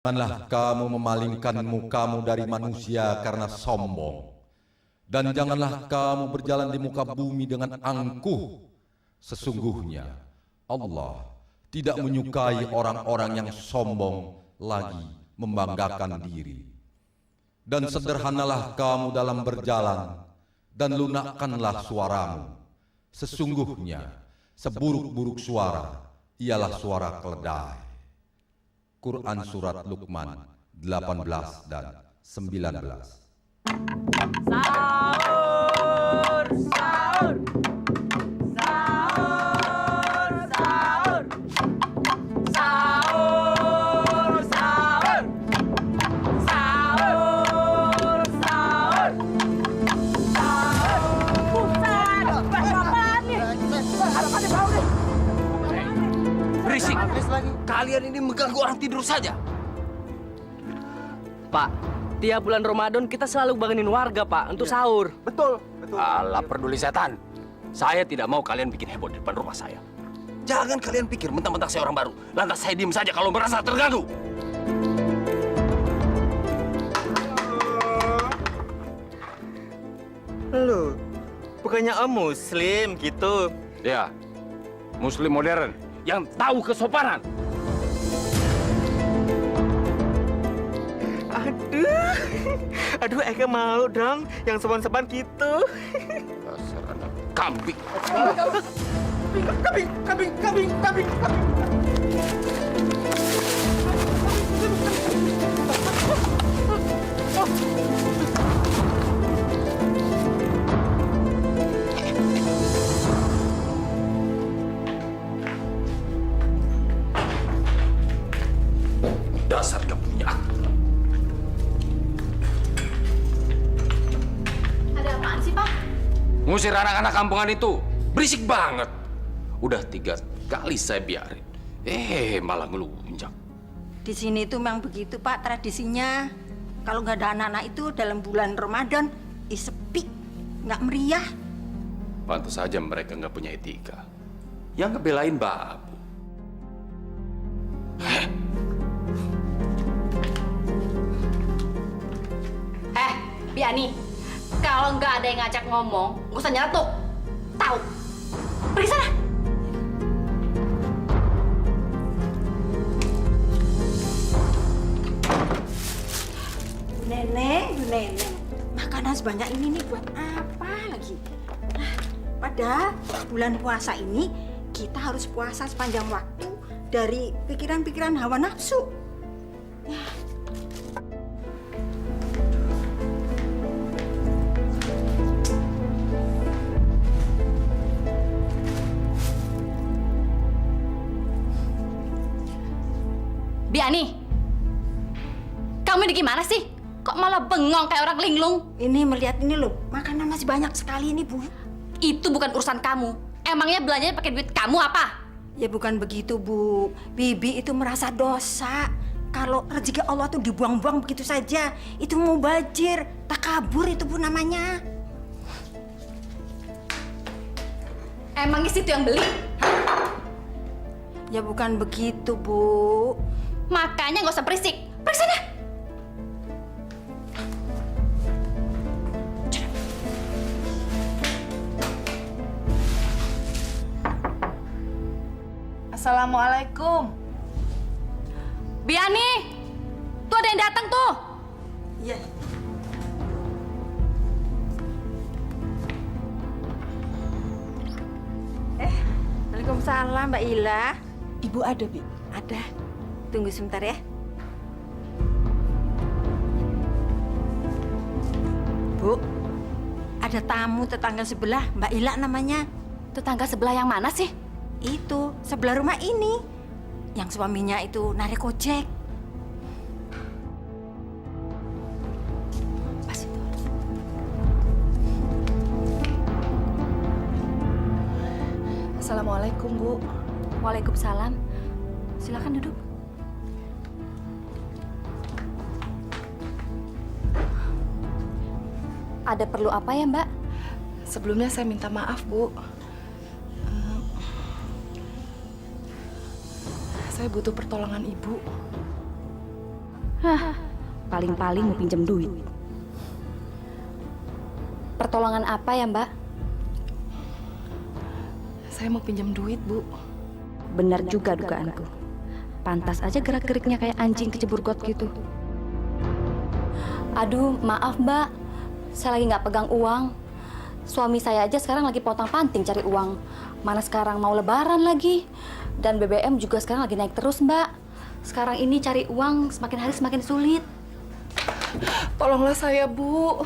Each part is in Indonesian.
Janganlah kamu memalingkan mukamu dari manusia karena sombong. Dan janganlah kamu berjalan di muka bumi dengan angkuh. Sesungguhnya Allah tidak menyukai orang-orang yang sombong lagi membanggakan diri. Dan sederhanalah kamu dalam berjalan, dan lunakkanlah suaramu. Sesungguhnya seburuk-buruk suara ialah suara keledai. Quran Surat Luqman 18 dan 19. Sahur, sahur, sahur, sahur, sahur, sahur, sahur, sahur, sahur. Buset, apaan nih? Apa nih bau nih? Berisik! Kalian ini mengganggu orang tidur saja. Pak, tiap bulan Ramadan kita selalu bangunin warga, Pak, untuk sahur. Betul, betul. Alah, peduli setan. Saya tidak mau kalian bikin heboh di depan rumah saya. Jangan kalian pikir mentang-mentang saya orang baru. Lantas saya diem saja kalau merasa terganggu. Lu, bukannya Om Muslim gitu? Ya, Muslim modern yang tahu kesopanan. Aduh, Eka mau dong yang sopan-sopan gitu. Dasar anak kambing. Kambing. Dasar gak punya akal. Ada apaan sih, Pak? Ngusir anak-anak kampungan itu. Berisik banget. Udah 3 kali saya biarin. Malah ngelunjak. Di sini tuh memang begitu, Pak, tradisinya. Kalau nggak ada anak-anak itu dalam bulan Ramadan, sepi, nggak meriah. Pantas saja mereka nggak punya etika. Yang ngebelain babu. Biani, kalau nggak ada yang ngajak ngomong, nggak usah nyeletuk. Tahu? Pergi sana. Bu Neneng, makanan sebanyak ini nih buat apa lagi? Padahal bulan puasa ini kita harus puasa sepanjang waktu dari pikiran-pikiran hawa nafsu. Biani, kamu ini gimana sih? Kok malah bengong kayak orang linglung? Ini melihat ini loh, makanan masih banyak sekali ini, Bu. Itu bukan urusan kamu. Emangnya belanjanya pakai duit kamu apa? Ya bukan begitu, Bu. Bibi itu merasa dosa. Kalau rezeki Allah tuh dibuang-buang begitu saja. Itu mubazir, takabur itu, Bu, namanya. Emangnya situ yang beli? Ya bukan begitu, Bu. Makanya nggak usah berisik. Pergi sana. Assalamualaikum. Biani, tuh ada yang datang tuh. Iya. Waalaikumsalam, Mbak Ila. Ibu ada, Bi? Ada. Tunggu sebentar ya. Bu, ada tamu tetangga sebelah, Mbak Ila namanya. Tetangga sebelah yang mana sih? Itu, sebelah rumah ini. Yang suaminya itu narik ojek. Pas itu. Assalamualaikum, Bu. Waalaikumsalam. Silakan duduk. Ada perlu apa ya, Mbak? Sebelumnya saya minta maaf, Bu. Saya butuh pertolongan Ibu. Paling-paling mau pinjam duit. Pertolongan apa ya, Mbak? Saya mau pinjam duit, Bu. Benar juga dugaanku. Pantas aja gerak-geriknya kayak anjing kecebur got gitu. Aduh, maaf Mbak. Saya lagi nggak pegang uang. Suami saya aja sekarang lagi pontang-panting cari uang. Mana sekarang mau lebaran lagi. Dan BBM juga sekarang lagi naik terus, Mbak. Sekarang ini cari uang semakin hari semakin sulit. Tolonglah saya, Bu.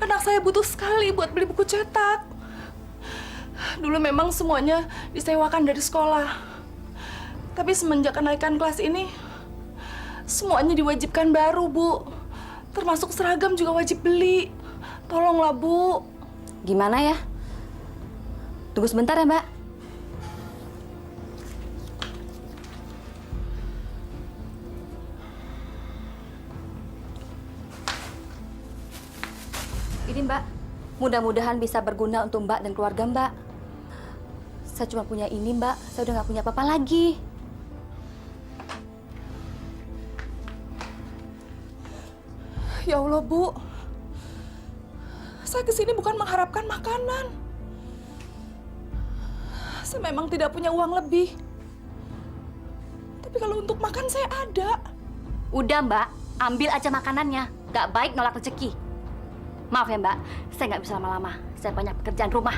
Anak saya butuh sekali buat beli buku cetak. Dulu memang semuanya disewakan dari sekolah. Tapi semenjak kenaikan kelas ini, semuanya diwajibkan baru, Bu. Termasuk seragam juga wajib beli. Tolonglah, Bu. Gimana ya? Tunggu sebentar ya, Mbak. Ini, Mbak. Mudah-mudahan bisa berguna untuk Mbak dan keluarga Mbak. Saya cuma punya ini, Mbak. Saya udah nggak punya apa-apa lagi. Ya Allah, Bu. Saya kesini bukan mengharapkan makanan. Saya memang tidak punya uang lebih. Tapi kalau untuk makan saya ada. Udah, Mbak. Ambil aja makanannya. Nggak baik nolak rezeki. Maaf ya, Mbak. Saya nggak bisa lama-lama. Saya banyak pekerjaan rumah.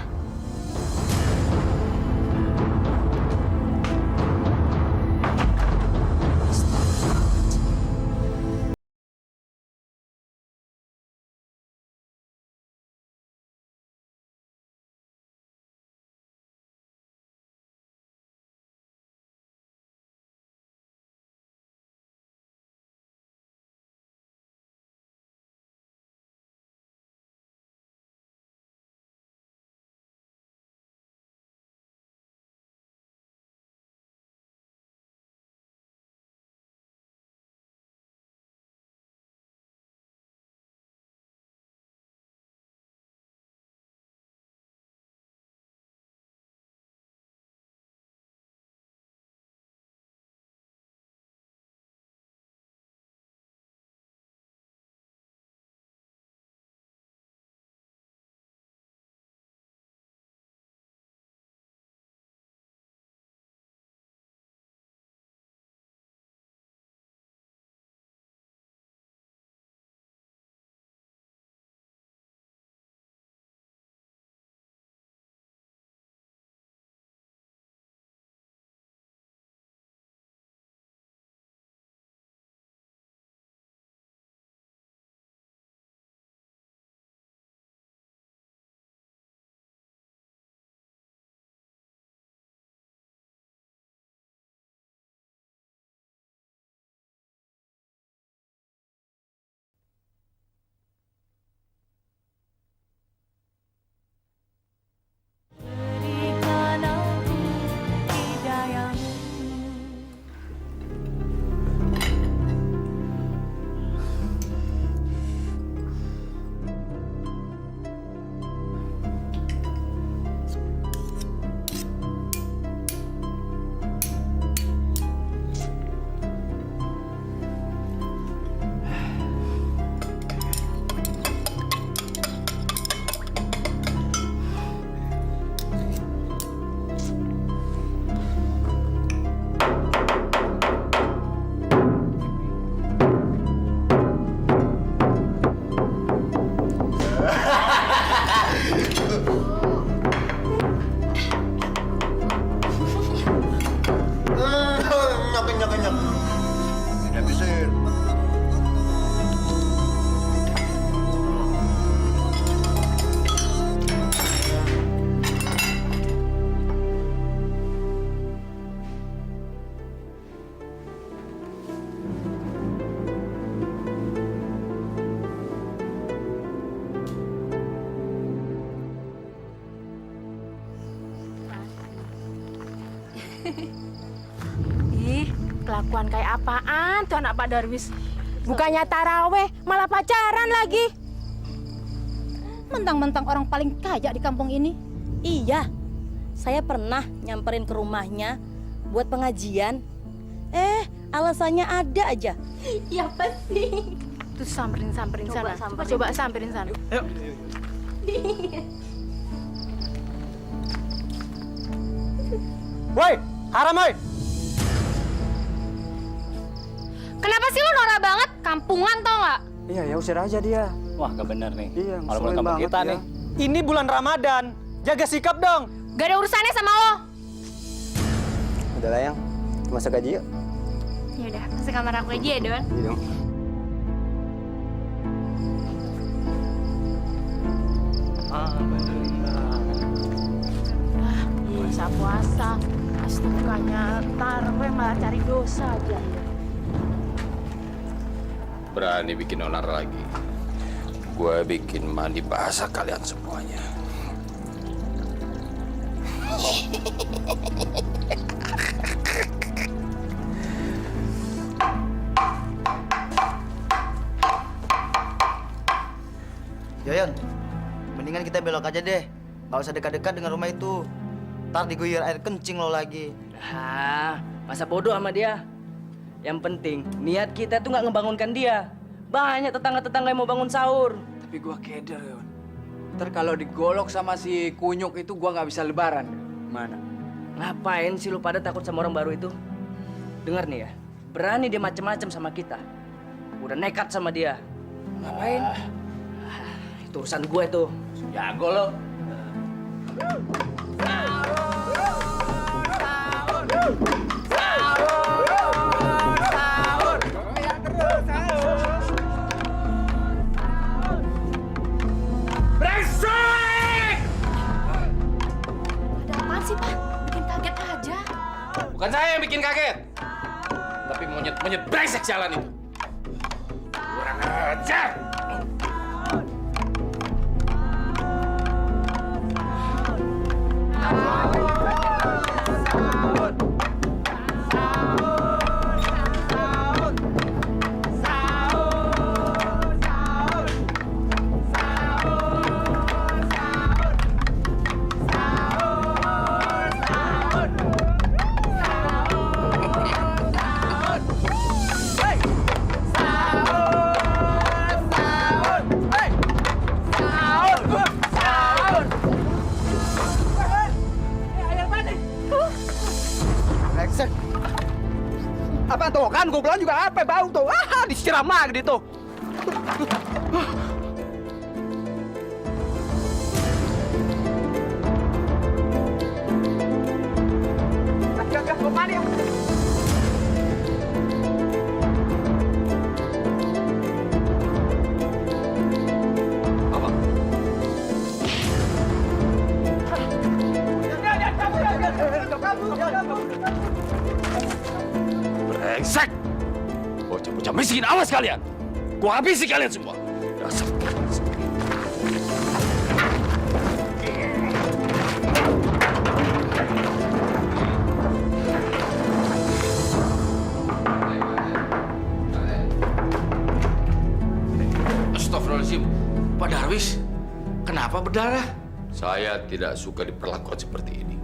Ih, kelakuan kayak apaan tuh anak Pak Darwis? Bukannya taraweh, malah pacaran lagi. Mentang-mentang orang paling kaya di kampung ini. Iya, saya pernah nyamperin ke rumahnya buat pengajian. Alasannya ada aja. Ya pasti. Terus samperin sana. Coba samperin sana. Ayo. Woi, haram woi. Kenapa sih lu norak banget? Kampungan tau nggak? Iya, ya usir aja dia. Wah, gak bener nih. Iya, Kalau mulai kampung kita nih. Ini bulan Ramadan. Jaga sikap dong. Gak ada urusannya sama lo. Udah lah yang masuk gaji yuk. Yaudah, masuk kamar aku aja ya, Don. Iya dong. Puasa-puasa. Astaganya taraweh malah cari dosa aja. Berani bikin onar lagi. Gue bikin mandi basah kalian semuanya. Yoyon, mendingan kita belok aja deh. Nggak usah dekat-dekat dengan rumah itu. Ntar diguyur air kencing lo lagi. Masa bodoh sama dia. Yang penting, niat kita tuh nggak ngebangunkan dia. Banyak tetangga-tetangga yang mau bangun sahur. Tapi gua keder, Yon. Ntar kalau digolok sama si kunyuk itu gua nggak bisa lebaran. Mana? Ngapain sih lu pada takut sama orang baru itu? Dengar nih ya, berani dia macem-macem sama kita. Udah nekat sama dia. Ngapain? Itu urusan gue tuh. Jago lo. Ada apaan sih, Pak? Bikin kaget aja. Bukan saya yang bikin kaget. Tapi monyet-monyet brengsek jalan itu. Kurang ajar. Apa tuh kan gue bilang juga apa bau tuh. Disiram lagi tuh. Gak kemana ya? Apa? Brengsek! Bocah-bocah miskin, awas kalian! Gua habisi kalian semua! Dasar brengsek. Astagfirullahaladzim. Pak Darwis, kenapa berdarah? Saya tidak suka diperlakukan seperti ini.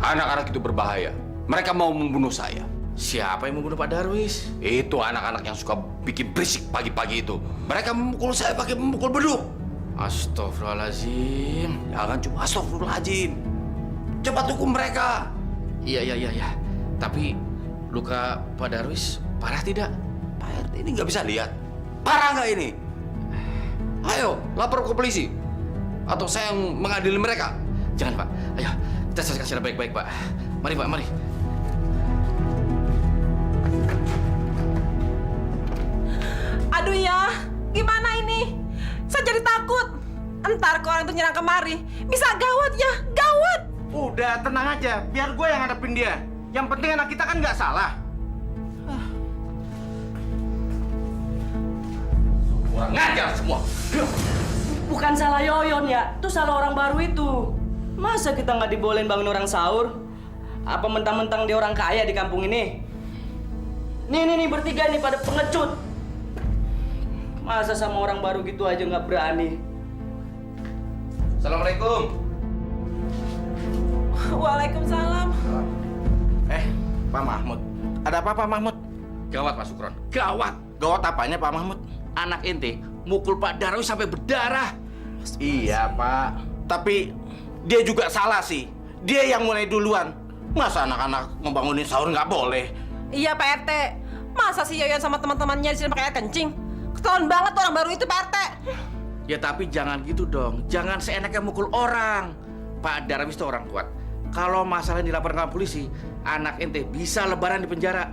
Anak-anak itu berbahaya. Mereka mau membunuh saya. Siapa yang membunuh Pak Darwis? Itu anak-anak yang suka bikin berisik pagi-pagi itu. Mereka memukul saya pakai memukul beduk. Astagfirullahaladzim. Jangan cuma astagfirullahaladzim. Cepat hukum mereka. Iya. Tapi luka Pak Darwis parah tidak? Pak RT ini nggak bisa lihat. Parah nggak ini? Ayo, lapor ke polisi. Atau saya yang mengadili mereka. Jangan, Pak. Ayo, kita selesaikan secara baik-baik, Pak. Mari, Pak, mari. Aduh ya, gimana ini? Saya jadi takut. Entar kalau orang itu nyerang kemari, bisa gawat ya, gawat. Udah tenang aja, biar gue yang ngadepin dia. Yang penting anak kita kan nggak salah. Kurang ngajar semua. Bukan salah Yoyon ya, itu salah orang baru itu. Masa kita nggak dibolehin bangun orang sahur? Apa mentang-mentang dia orang kaya di kampung ini? Nih, bertiga nih pada pengecut. Masa sama orang baru gitu aja nggak berani? Assalamualaikum. Waalaikumsalam. Pak Mahmud, Ada apa Pak Mahmud? Gawat Pak Sukron, gawat. Gawat apanya Pak Mahmud? Anak ente mukul Pak Darwis sampai berdarah. Iya Pak, tapi dia juga salah sih. Dia yang mulai duluan. Masa anak-anak ngebangunin sahur nggak boleh? Iya Pak RT. Masa si Yoyon sama teman-temannya di sini pakai air kencing? Ketahuan banget orang baru itu Pak RT. Ya tapi jangan gitu dong. Jangan seenaknya mukul orang. Pak Darwis itu orang kuat. Kalau masalah dilaporkan ke polisi, anak ente bisa lebaran di penjara.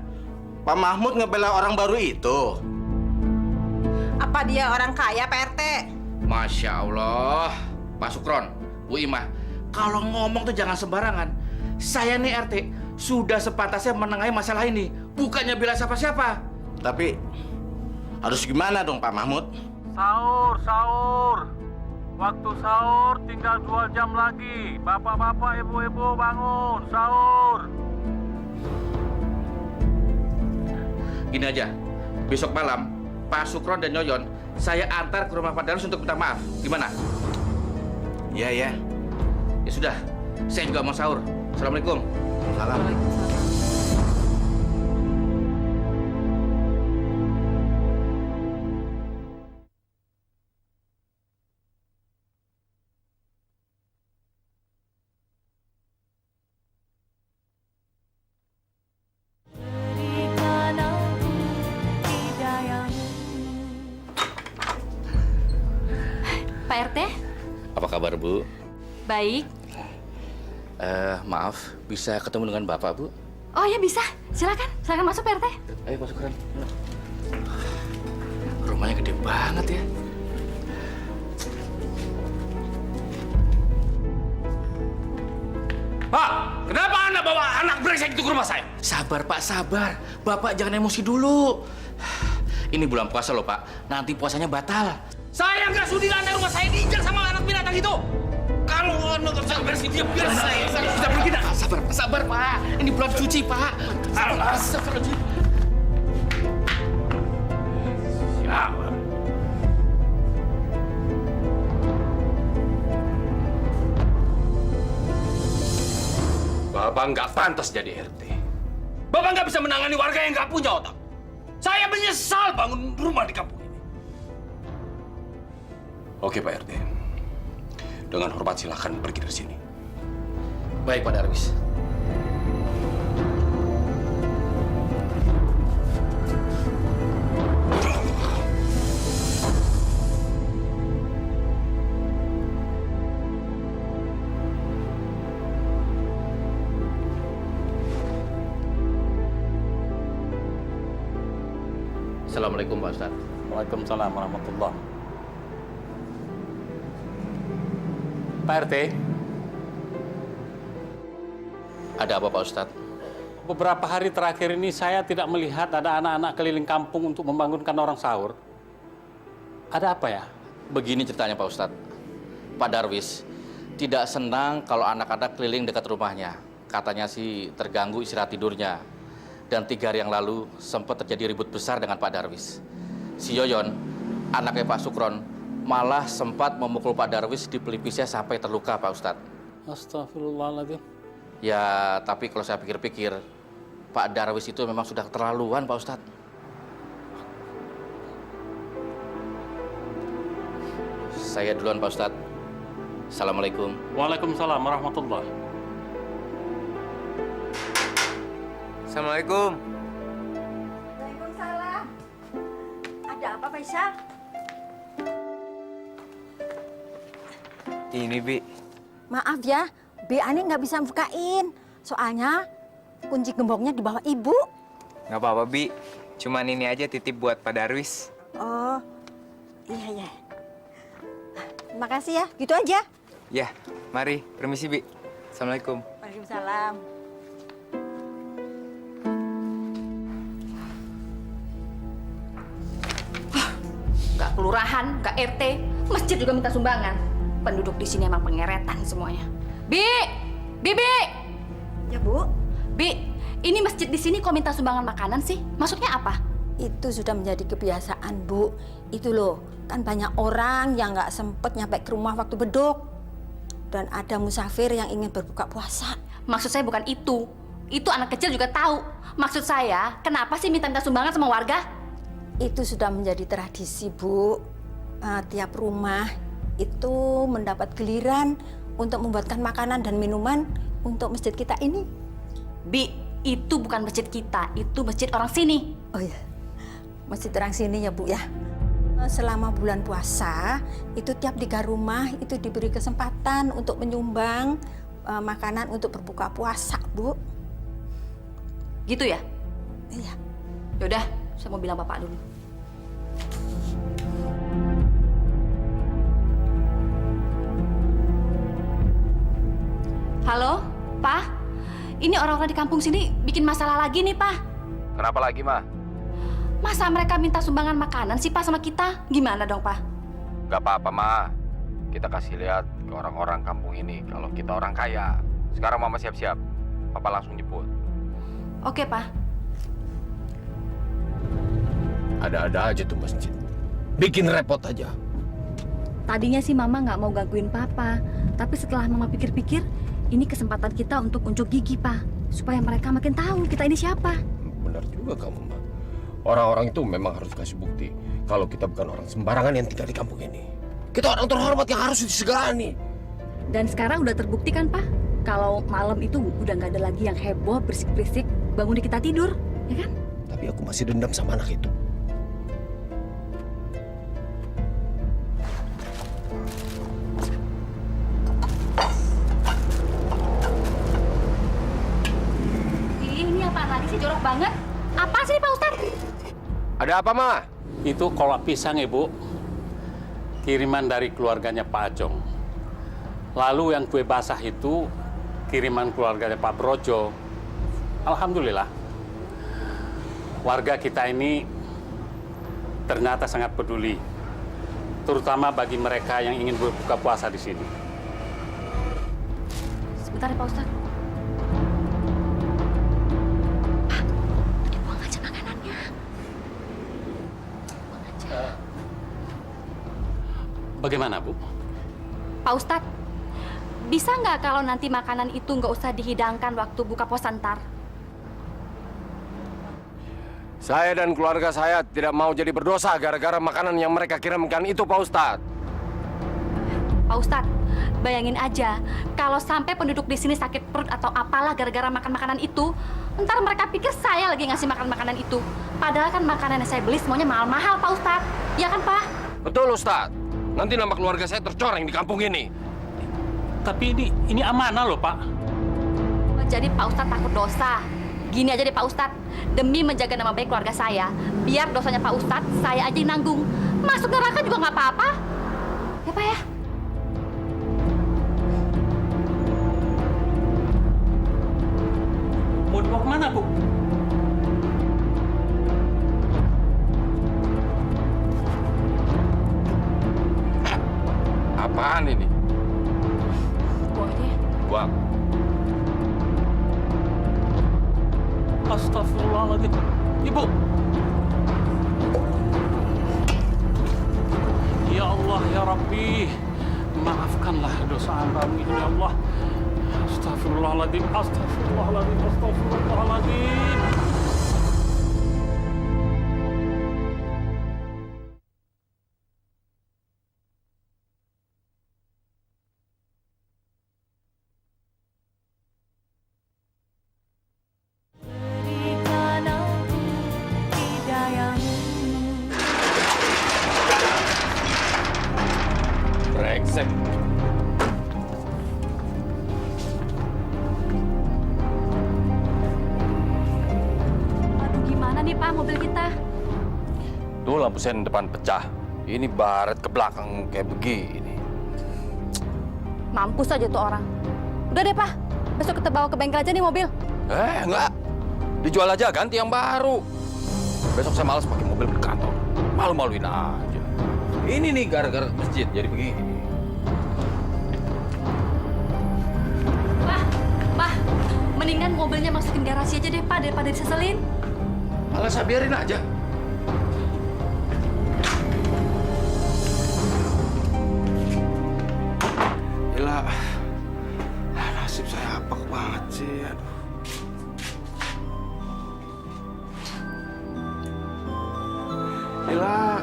Pak Mahmud ngebela orang baru itu. Apa dia orang kaya Pak RT? Masya Allah. Pak Sukron, Bu Imah, kalau ngomong tuh jangan sembarangan. Saya nih RT sudah sepantasnya menengahi masalah ini, bukannya bela siapa-siapa. Tapi harus gimana dong Pak Mahmud? Sahur. Waktu sahur tinggal 2 jam lagi. Bapak-bapak, ibu-ibu bangun, sahur. Gini aja, besok malam Pak Sukron dan Yoyon saya antar ke rumah Pak Darwis untuk minta maaf. Gimana? Iya ya. Ya sudah, saya juga mau sahur. Assalamualaikum. Salam. Pak RT? Apa kabar Bu? Baik. Maaf, bisa ketemu dengan Bapak Bu? Oh ya bisa, silakan masuk Pak RT. Ayo Pak Sukron. Rumahnya gede banget ya. Pak, kenapa Anda bawa anak brengsek itu ke rumah saya? Sabar Pak, sabar. Bapak jangan emosi dulu. Ini bulan puasa loh Pak, nanti puasanya batal. Saya nggak sudi lantai rumah saya diinjak sama anak binatang itu. Kalau Anda nggak bisa beres dia biar saya bisa pergi dah. Sabar Pak, ini bulan suci Pak. Sabar. Siap. Bapak nggak pantas jadi RT. Bapak nggak bisa menangani warga yang nggak punya otak. Saya menyesal bangun rumah di kampung ini. Oke Pak RT. Dengan hormat silakan pergi dari sini. Baik Pak Darwis. Assalamualaikum Pak Ustadz. Waalaikumsalam warahmatullahi. Pak RT, Ada apa Pak Ustadz? beberapa hari terakhir ini saya tidak melihat ada anak-anak keliling kampung untuk membangunkan orang sahur. Ada apa ya? Begini ceritanya Pak Ustadz. Pak Darwis tidak senang kalau anak-anak keliling dekat rumahnya. Katanya sih terganggu istirahat tidurnya. Dan 3 hari yang lalu sempat terjadi ribut besar dengan Pak Darwis. Si Yoyon, anaknya Pak Sukron, malah sempat memukul Pak Darwis di pelipisnya sampai terluka Pak Ustadz. Astagfirullahaladzim. Ya, tapi kalau saya pikir-pikir, Pak Darwis itu memang sudah keterlaluan Pak Ustadz. Saya duluan Pak Ustadz. Assalamualaikum. Waalaikumsalam warahmatullahi. Assalamualaikum. Waalaikumsalam. Ada apa, Faisal? Ini, Bi. Maaf ya, Bi Ani nggak bisa bukain. Soalnya kunci gemboknya di bawah Ibu. Nggak apa-apa, Bi. Cuman ini aja titip buat Pak Darwis. Oh, iya, ya. Makasih ya, gitu aja. Ya, mari. Permisi, Bi. Assalamualaikum. Waalaikumsalam. Nggak kelurahan, nggak RT, masjid juga minta sumbangan. Penduduk di sini emang pengeretan semuanya. Bi! Ya, Bu. Bi, ini masjid di sini kok minta sumbangan makanan sih? Maksudnya apa? Itu sudah menjadi kebiasaan, Bu. Itu loh, kan banyak orang yang nggak sempet nyampe ke rumah waktu beduk. Dan ada musafir yang ingin berbuka puasa. Maksud saya bukan itu. Itu anak kecil juga tahu. Maksud saya, kenapa sih minta sumbangan sama warga? Itu sudah menjadi tradisi, Bu. Tiap rumah itu mendapat giliran untuk membuatkan makanan dan minuman untuk masjid kita ini. Bi, itu bukan masjid kita, itu masjid orang sini. Oh ya, masjid orang sini ya, Bu ya. Selama bulan puasa, itu tiap 3 rumah itu diberi kesempatan untuk menyumbang makanan untuk berbuka puasa, Bu. Gitu ya? Iya. Yaudah, saya mau bilang Bapak dulu. Halo, Pak. Ini orang-orang di kampung sini bikin masalah lagi nih, Pak. Kenapa lagi, Ma? Masa mereka minta sumbangan makanan sih, Pak, sama kita? Gimana dong, Pak? Gak apa-apa, Ma. Kita kasih lihat ke orang-orang kampung ini kalau kita orang kaya. Sekarang Mama siap-siap. Papa langsung jemput. Oke, Pak. Ada-ada aja tuh masjid. Bikin repot aja. Tadinya sih Mama nggak mau gangguin Papa. Tapi setelah Mama pikir-pikir, ini kesempatan kita untuk unjuk gigi, Pak. Supaya mereka makin tahu kita ini siapa. Benar juga kamu, Ma. Orang-orang itu memang harus kasih bukti kalau kita bukan orang sembarangan yang tinggal di kampung ini. Kita orang terhormat yang harus disegani. Dan sekarang udah terbukti kan, Pak? Kalau malam itu udah nggak ada lagi yang heboh, berisik-berisik, bangun di kita tidur, ya kan? Tapi aku masih dendam sama anak itu. Ini apaan lagi sih, jorok banget? Apa sih, Pak Ustadz? Ada apa, Ma? Itu kolak pisang, Ibu. Kiriman dari keluarganya Pak Ajong. Lalu yang kue basah itu kiriman keluarganya Pak Brojo. Alhamdulillah. Warga kita ini ternyata sangat peduli. Terutama bagi mereka yang ingin berbuka puasa di sini. Sebentar ya, Pak Ustadz. Pak, dibuang aja makanannya. Buang aja. Bagaimana, Bu? Pak Ustadz, bisa nggak kalau nanti makanan itu nggak usah dihidangkan waktu buka puasa ntar? Saya dan keluarga saya tidak mau jadi berdosa gara-gara makanan yang mereka kirimkan itu, Pak Ustadz. Pak Ustadz, bayangin aja kalau sampai penduduk di sini sakit perut atau apalah gara-gara makan makanan itu, ntar mereka pikir saya lagi ngasih makan makanan itu. Padahal kan makanan yang saya beli semuanya mahal-mahal, Pak Ustadz. Ya kan, Pak? Betul, Ustadz. Nanti nama keluarga saya tercoreng di kampung ini. Tapi ini amanah loh, Pak. Jadi Pak Ustadz takut dosa. Gini aja deh, Pak Ustadz. Demi menjaga nama baik keluarga saya, biar dosanya Pak Ustadz saya aja yang nanggung. Masuk neraka juga nggak apa-apa. Ya, Pak ya? Mau dibawa kemana, Bu? Apaan ini? Buang aja ya. Buang. Astagfirullahaladzim. Ibu. Ya Allah, ya Rabbi. Maafkanlah dosa kami, ya Allah. Astagfirullahaladzim. Astagfirullahaladzim. Astagfirullahaladzim. Brengsek. Aduh, gimana nih, Pak, mobil kita? Tuh lampu sen depan pecah. Ini baret ke belakang kayak begini. Mampus aja tuh orang. Udah deh, Pak. Besok kita bawa ke bengkel aja nih mobil. Enggak. Dijual aja, ganti yang baru. Besok saya malas pakai mobil ke kantor. Malu-maluin aja. Ini nih gara-gara masjid jadi begini. Pak, mendingan mobilnya masukin garasi aja deh, Pak, daripada diseselin. Malah saya biarin aja. Gila, nasib saya apa banget sih, aduh. Ila.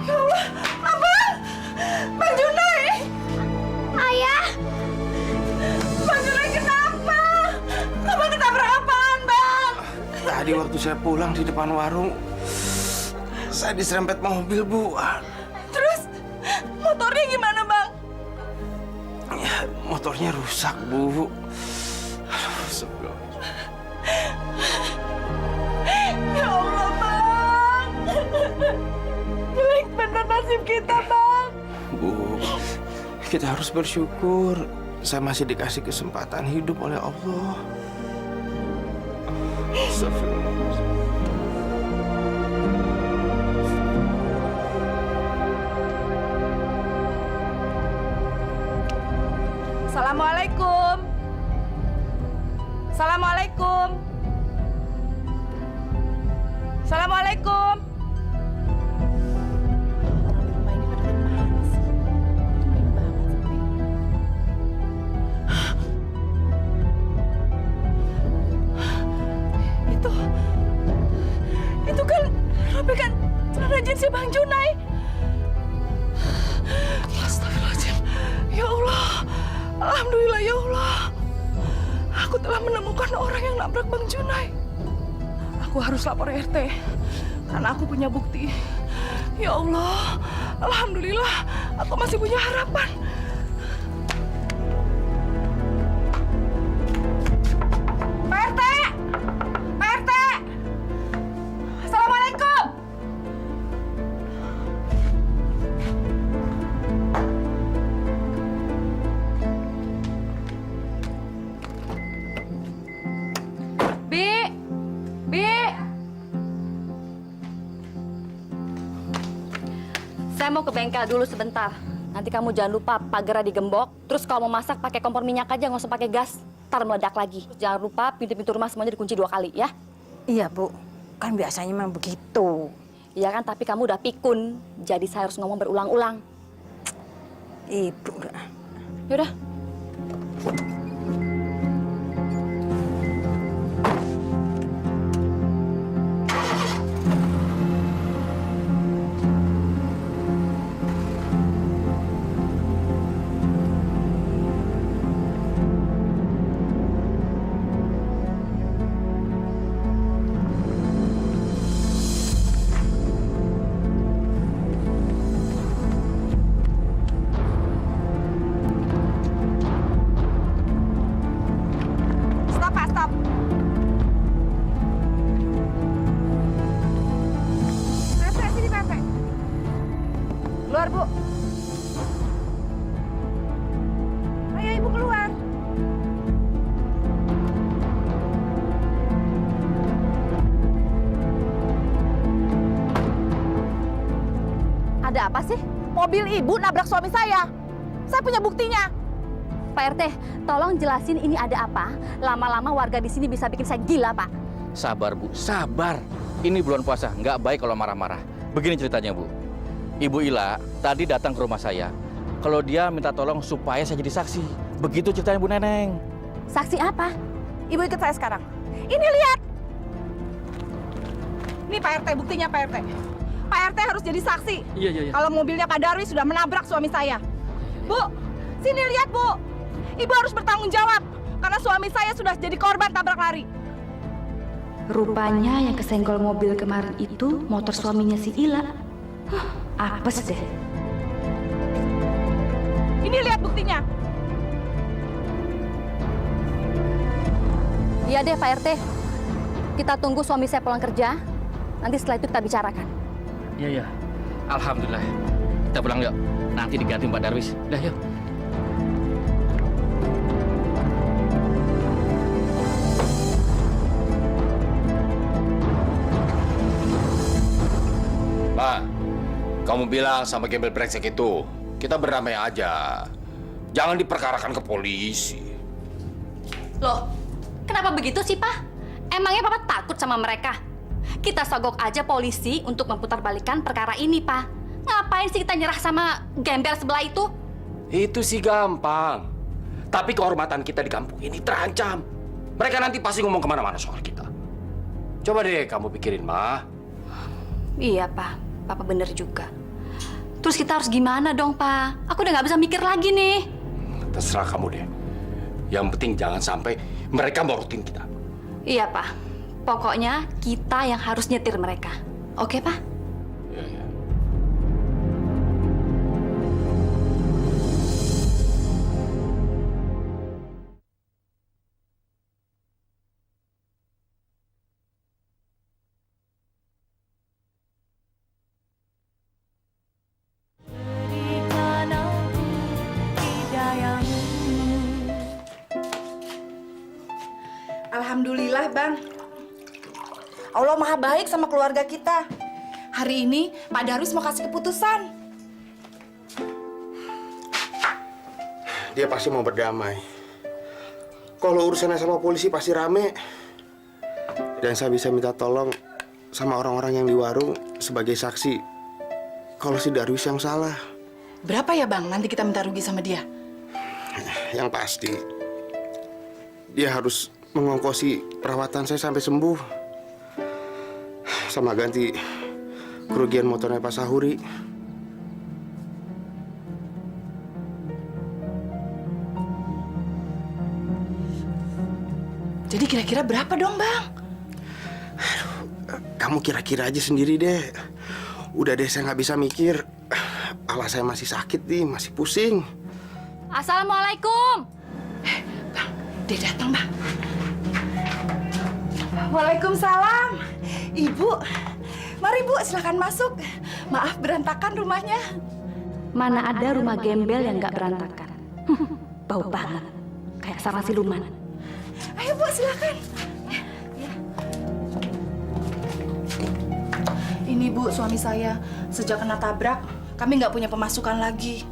Ya Allah, Abang! Bang Junai! Ayah! Bang Junai kenapa? Abang ketabrak apaan, Bang? Tadi waktu saya pulang di depan warung, saya diserempet mobil, Bu. Terus motornya gimana, Bang? Ya, motornya rusak, Bu. Aduh, sebelum. Ya Allah, Bang. Jelek bener nasib kita, Bang. Bu, kita harus bersyukur. Saya masih dikasih kesempatan hidup oleh Allah. Astagfirullah. Assalamualaikum. Assalamualaikum. Assalamualaikum. Itu kan robekan celana jeans Bang Junai. Astagfirullahaladzim. Ya Allah. Alhamdulillah ya Allah. Aku telah menemukan orang yang nabrak Bang Junai. Aku harus lapor RT karena aku punya bukti. Ya Allah. Alhamdulillah aku masih punya harapan. Pak RT! Pak RT! Assalamualaikum! Bi! Bi! Saya mau ke bengkel dulu sebentar. Nanti kamu jangan lupa pagarnya digembok. Terus kalau mau masak pakai kompor minyak aja, nggak usah pakai gas. Ntar meledak lagi. Jangan lupa pintu-pintu rumah semuanya dikunci 2 kali ya. Iya, Bu. Kan biasanya memang begitu. Iya kan, tapi kamu udah pikun. Jadi saya harus ngomong berulang-ulang. Ibu. Yaudah. Stop, Pak, stop. PT, sini PT. Keluar, Bu. Ayo, Ibu keluar. Ada apa sih? Mobil Ibu nabrak suami saya. Saya punya buktinya. Pak RT, tolong jelasin ini ada apa. Lama-lama warga di sini bisa bikin saya gila, Pak. Sabar, Bu. Sabar. Ini bulan puasa. Nggak baik kalau marah-marah. Begini ceritanya, Bu. Ibu Ila tadi datang ke rumah saya. Kalau dia minta tolong supaya saya jadi saksi. Begitu ceritanya, Bu Neneng. Saksi apa? Ibu ikut saya sekarang. Ini lihat. Ini Pak RT, buktinya Pak RT. Pak RT harus jadi saksi. Iya. Kalau mobilnya Pak Darwis sudah menabrak suami saya. Bu, sini lihat, Bu. Ibu harus bertanggung jawab karena suami saya sudah jadi korban tabrak lari. Rupanya yang kesenggol mobil kemarin itu motor suaminya si Ila. Apes deh. Ini lihat buktinya. Iya deh Pak RT. Kita tunggu suami saya pulang kerja. Nanti setelah itu kita bicarakan. Iya. Alhamdulillah. Kita pulang yuk. Nanti diganti Mbak Darwis. Udah yuk. Ma, kamu bilang sama gembel brengsek itu, kita berdamai aja. Jangan diperkarakan ke polisi. Loh, kenapa begitu sih, Pak? Emangnya Papa takut sama mereka? Kita sogok aja polisi untuk memutarbalikkan perkara ini, Pak. Ngapain sih kita nyerah sama gembel sebelah itu? Itu sih gampang. Tapi kehormatan kita di kampung ini terancam. Mereka nanti pasti ngomong kemana-mana soal kita. Coba deh kamu pikirin, Ma. Iya, Pak. Papa bener juga. Terus kita harus gimana dong, Pak? Aku udah nggak bisa mikir lagi nih. Terserah kamu deh. Yang penting jangan sampai mereka morotin kita. Iya, Pak. Pokoknya kita yang harus nyetir mereka. Oke, Pak? Iya, iya. Alhamdulillah, Bang. Allah maha baik sama keluarga kita. Hari ini Pak Darwis mau kasih keputusan. Dia pasti mau berdamai. Kalau urusannya sama polisi pasti rame. Dan saya bisa minta tolong sama orang-orang yang di warung sebagai saksi kalau si Darwis yang salah. Berapa ya, Bang? Nanti kita minta rugi sama dia. Yang pasti dia harus mengongkosi perawatan saya sampai sembuh. Sama ganti kerugian motornya Pak Sahuri. Jadi kira-kira berapa dong, Bang? Kamu kira-kira aja sendiri deh. Udah deh, saya nggak bisa mikir. Kepala saya masih sakit nih, masih pusing. Assalamualaikum. Bang, dia datang, Bang. Waalaikumsalam. Ibu, mari Bu, silakan masuk. Maaf berantakan rumahnya. Mana ada rumah gembel yang nggak berantakan. Bau banget. Kayak sarang siluman. Ayo Bu, silakan. Ini Bu, suami saya. Sejak kena tabrak, kami nggak punya pemasukan lagi.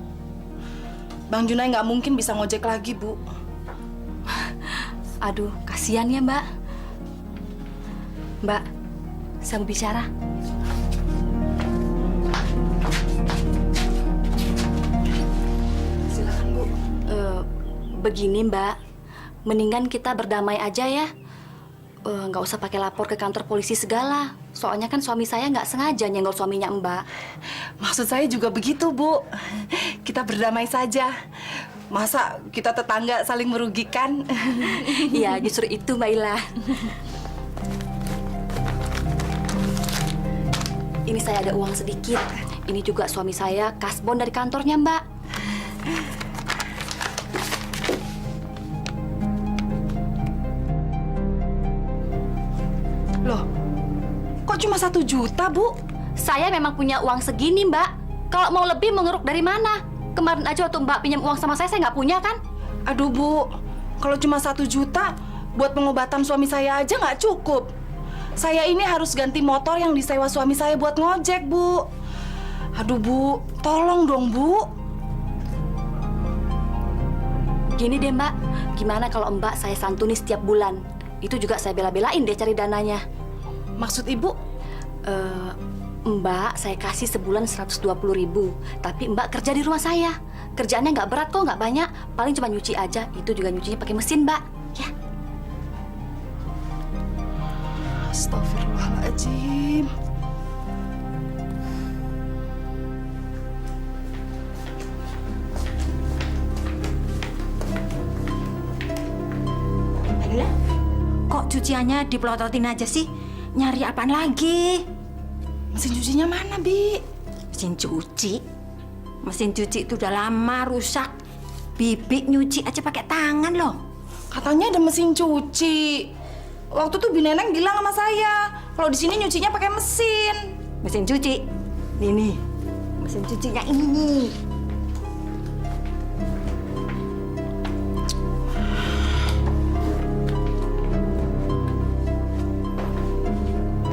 Bang Junai nggak mungkin bisa ngojek lagi, Bu. Aduh, kasihan ya, Mbak. Mbak, saya mau bicara. Silakan, Bu. Begini, Mbak. Mendingan kita berdamai aja ya. Nggak usah pakai lapor ke kantor polisi segala. Soalnya kan suami saya nggak sengaja nyenggol suaminya Mbak. Maksud saya juga begitu, Bu. Kita berdamai saja. Masa kita tetangga saling merugikan? Iya, justru itu, Mbak Ila. Ini saya ada uang sedikit. Ini juga suami saya kasbon dari kantornya, Mbak. Loh, kok cuma 1 juta, Bu? Saya memang punya uang segini, Mbak. Kalau mau lebih, mau ngeruk dari mana? Kemarin aja waktu Mbak pinjam uang sama saya nggak punya, kan? Aduh, Bu. Kalau cuma 1 juta, buat pengobatan suami saya aja nggak cukup. Saya ini harus ganti motor yang disewa suami saya buat ngojek, Bu. Aduh, Bu. Tolong dong, Bu. Gini deh, Mbak. Gimana kalau Mbak saya santuni setiap bulan? Itu juga saya bela-belain deh cari dananya. Maksud Ibu? Mbak, saya kasih sebulan 120.000. Tapi Mbak kerja di rumah saya. Kerjaannya nggak berat kok, nggak banyak. Paling cuma nyuci aja. Itu juga nyucinya pakai mesin, Mbak. Ya. Astagfirullahaladzim. Ayolah, kok cuciannya dipelototin aja sih? Nyari apaan lagi? Mesin cucinya mana, Bi? Mesin cuci? Mesin cuci itu udah lama rusak. Bibi nyuci aja pakai tangan loh. Katanya ada mesin cuci. Waktu tuh Bi Neneng bilang sama saya, kalau di sini nyucinya pakai mesin. Mesin cuci? Nih, mesin cucinya ini.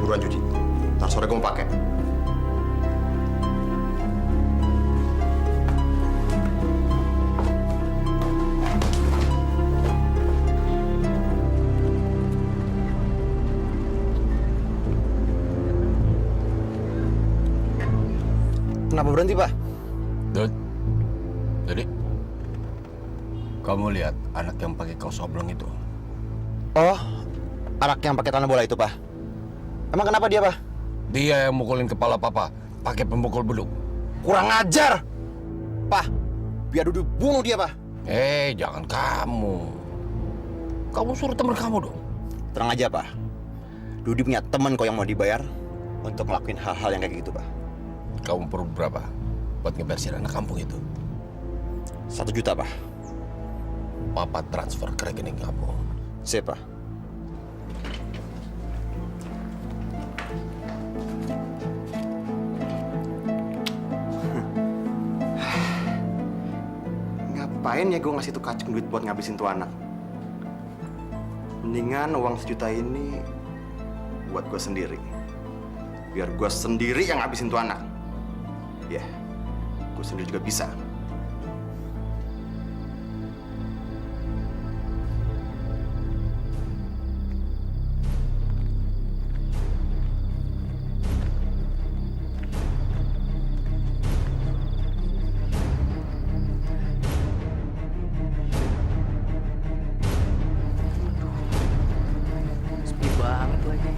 Buruan cuci. Ntar sore gue mau pakai. Kenapa berhenti, Pak? Dud, jadi kamu lihat anak yang pakai kaos oblong itu? Oh, anak yang pakai tanah bola itu, Pak? Emang kenapa dia, Pak? Dia yang mukulin kepala papa pakai pemukul beduk. Kurang ajar! Pak, biar Dudu bunuh dia, Pak. Jangan kamu. Kamu suruh teman kamu dong. Tenang aja, Pak. Dudi punya teman kok yang mau dibayar untuk ngelakuin hal-hal yang kayak gitu, Pak. Kamu perlu berapa buat ngebersihin anak kampung itu? 1 juta, Pak. Papa transfer ke rekening kamu. Siap, Pak. Ngapain ya gue ngasih tuh kacung duit buat ngabisin tuh anak? Mendingan uang 1 juta ini buat gue sendiri. Biar gue sendiri yang ngabisin tuh anak. Ya, gue sendiri juga bisa. Sepi banget lagi.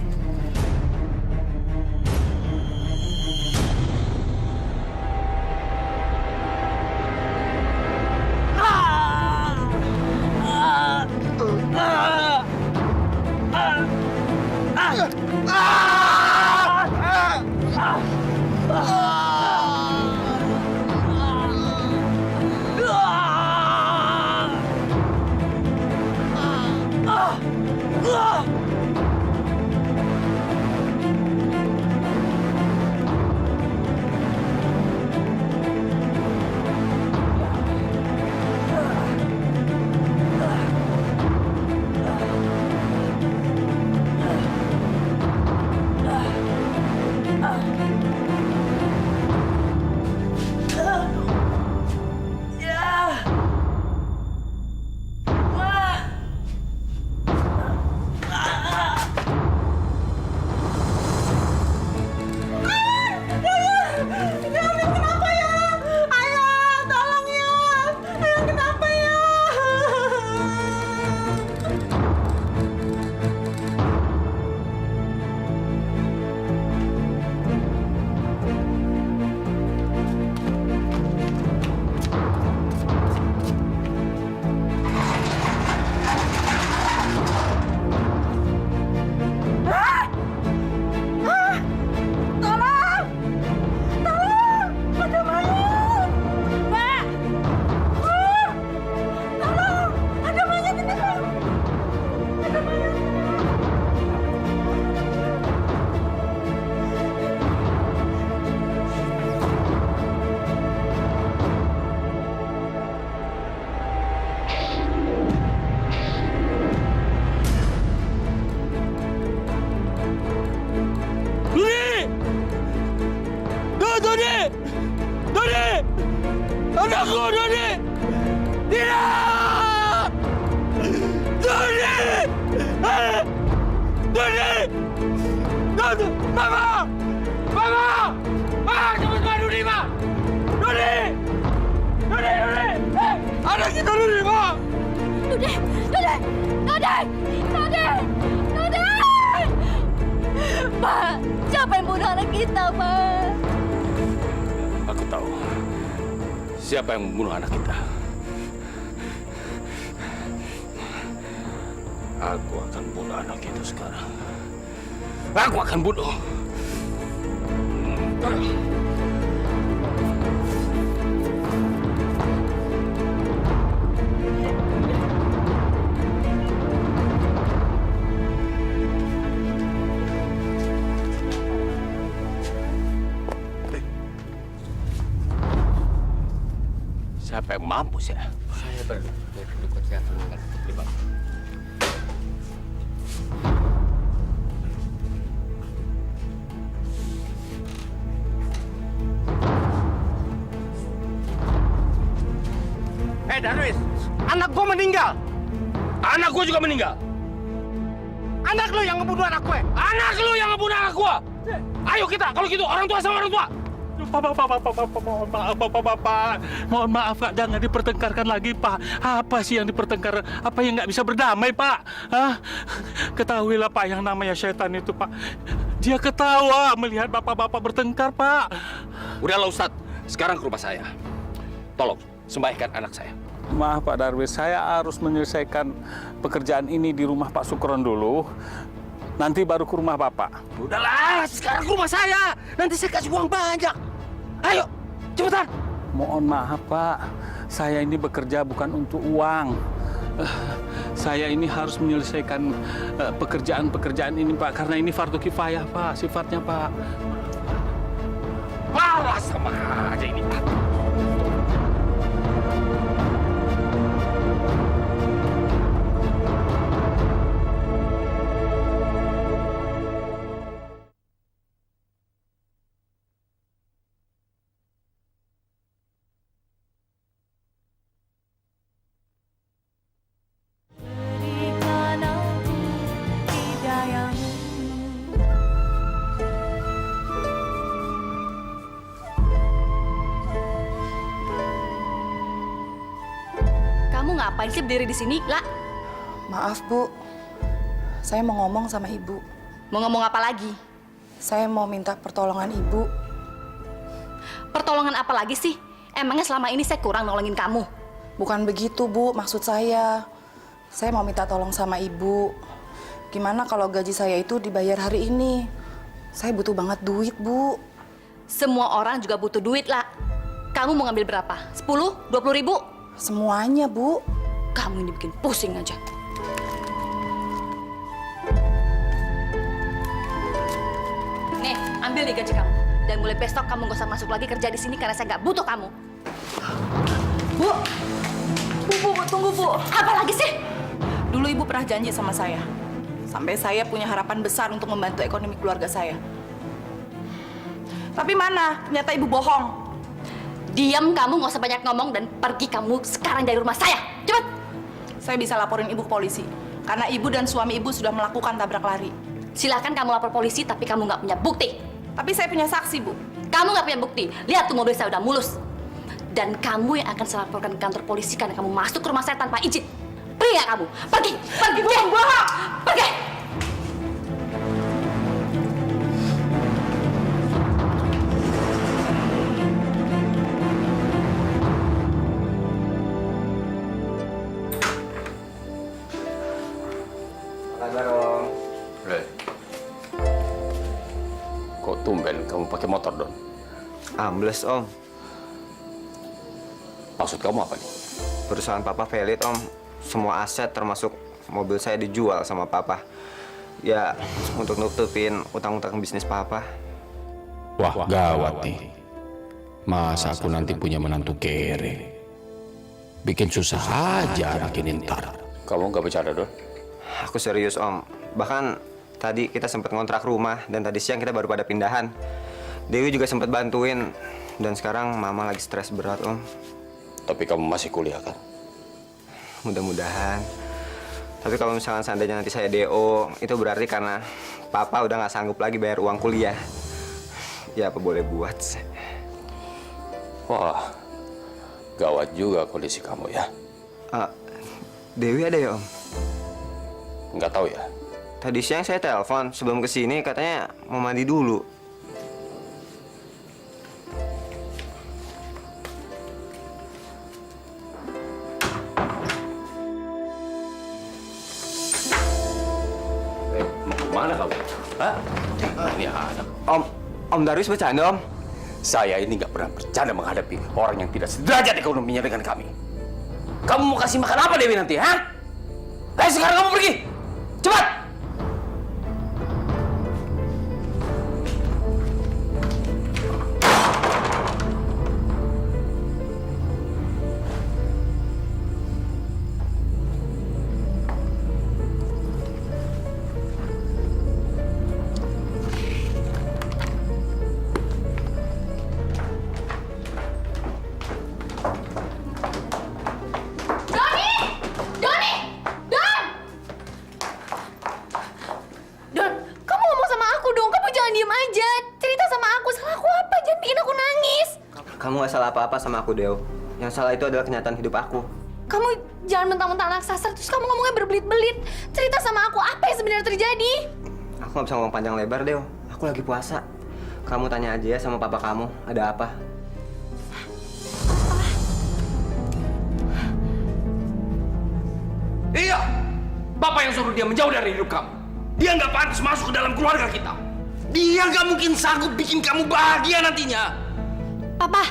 Anakku, Dodi! Tidak! Dodi! Dodi! Dodi! Mama! Mama! Mama, cepat Pak Dodi, Pak! Dodi! Dodi, Dodi! Anak kita Dodi, Pak! Dodi! Dodi! Dodi! Dodi! Dodi! Pak, siapa yang bunuh anak kita, Pak? Aku tahu siapa yang membunuh anak kita. Aku akan bunuh anak itu sekarang. Aku akan bunuh. Siapa yang mampus ya? Saya berdukut kesehatan dengan Bang. Darwis, anak gua meninggal. Anak gua juga meninggal. Anak lu yang ngebunuh anak gue. Anak lu yang ngebunuh anak gua. Ayo kita, kalau gitu orang tua sama orang tua. Bapak, mohon maaf Pak, jangan dipertengkarkan lagi Pak. Apa sih yang dipertengkar? Apa yang nggak bisa berdamai Pak? Hah? Ketahuilah Pak, yang namanya setan itu Pak Dia ketawa melihat bapak-bapak bertengkar, Pak. Udahlah Ustadz, sekarang ke rumah saya. Tolong, sembahkan anak saya. Maaf Pak Darwis, saya harus menyelesaikan pekerjaan ini di rumah Pak Sukron dulu. Nanti baru ke rumah Bapak. Udahlah, sekarang ke rumah saya. Nanti saya kasih uang banyak. Ayo, cepetan. Mohon maaf Pak, saya ini bekerja bukan untuk uang. Saya ini harus menyelesaikan pekerjaan-pekerjaan ini Pak, karena ini fardu kifayah Pak, sifatnya Pak. Malah sama aja ini. Kamu ngapain sih berdiri di sini, La? Maaf, Bu. Saya mau ngomong sama Ibu. Mau ngomong apa lagi? Saya mau minta pertolongan Ibu. Pertolongan apa lagi sih? Emangnya selama ini saya kurang nolongin kamu? Bukan begitu, Bu. Maksud saya mau minta tolong sama Ibu. Gimana kalau gaji saya itu dibayar hari ini? Saya butuh banget duit, Bu. Semua orang juga butuh duit, La. Kamu mau ngambil berapa? 10? 20 ribu? Semuanya, Bu. Kamu ini bikin pusing aja. Nih, ambil nih gaji kamu. Dan mulai besok kamu gak usah masuk lagi kerja di sini karena saya nggak butuh kamu. Bu, tunggu, Bu. Apa lagi sih? Dulu Ibu pernah janji sama saya. Sampai saya punya harapan besar untuk membantu ekonomi keluarga saya. Tapi mana? Ternyata Ibu bohong. Diam kamu, nggak usah banyak ngomong dan pergi kamu sekarang dari rumah saya. Cepat! Saya bisa laporin Ibu ke polisi. Karena Ibu dan suami Ibu sudah melakukan tabrak lari. Silakan kamu lapor polisi, tapi kamu nggak punya bukti. Tapi saya punya saksi, Bu. Kamu nggak punya bukti. Lihat tuh mobil saya udah mulus. Dan kamu yang akan saya laporkan ke kantor polisi karena kamu masuk ke rumah saya tanpa izin. Pergi nggak kamu? Pergi! Pergi! Bohong! Pergi! Kok tumben kamu pakai motor, Don? Ambles, Om. Maksud kamu apa nih? Perusahaan Papa valid, Om. Semua aset termasuk mobil saya dijual sama Papa. Ya, untuk nutupin utang-utang bisnis Papa. Wah, gawat nih. Masa aku nanti punya menantu kere? Bikin susah aja anak ini ntar. Kamu nggak bercanda, Don? Aku serius, Om. Bahkan tadi kita sempat ngontrak rumah dan tadi siang kita baru pada pindahan. Dewi juga sempat bantuin dan sekarang Mama lagi stres berat, Om. Tapi kamu masih kuliah kan? Mudah-mudahan. Tapi kalau misalnya seandainya nanti saya DO, itu berarti karena Papa udah nggak sanggup lagi bayar uang kuliah. Ya apa boleh buat. Wah, gawat juga kondisi kamu ya. Dewi ada ya, Om? Nggak tahu ya. Tadi siang saya telepon sebelum kesini katanya mau mandi dulu. Mau kemana kamu? Hah? Ini anak. Om Darwis bercanda, Om? Saya ini nggak pernah bercanda menghadapi orang yang tidak sederajat ekonominya dengan kami. Kamu mau kasih makan apa Dewi nanti, ha? Ayo sekarang kamu pergi! Cepat! Kamu gak salah apa-apa sama aku, Deo. Yang salah itu adalah kenyataan hidup aku. Kamu jangan mentang-mentang anak sasar, terus kamu ngomongnya berbelit-belit. Cerita sama aku, apa yang sebenarnya terjadi? Aku gak bisa ngomong panjang lebar, Deo. Aku lagi puasa. Kamu tanya aja ya sama papa kamu, ada apa? Iya, Bapak yang suruh dia menjauh dari hidup kamu. Dia nggak pantas masuk ke dalam keluarga kita. Dia nggak mungkin sanggup bikin kamu bahagia nantinya. Papa,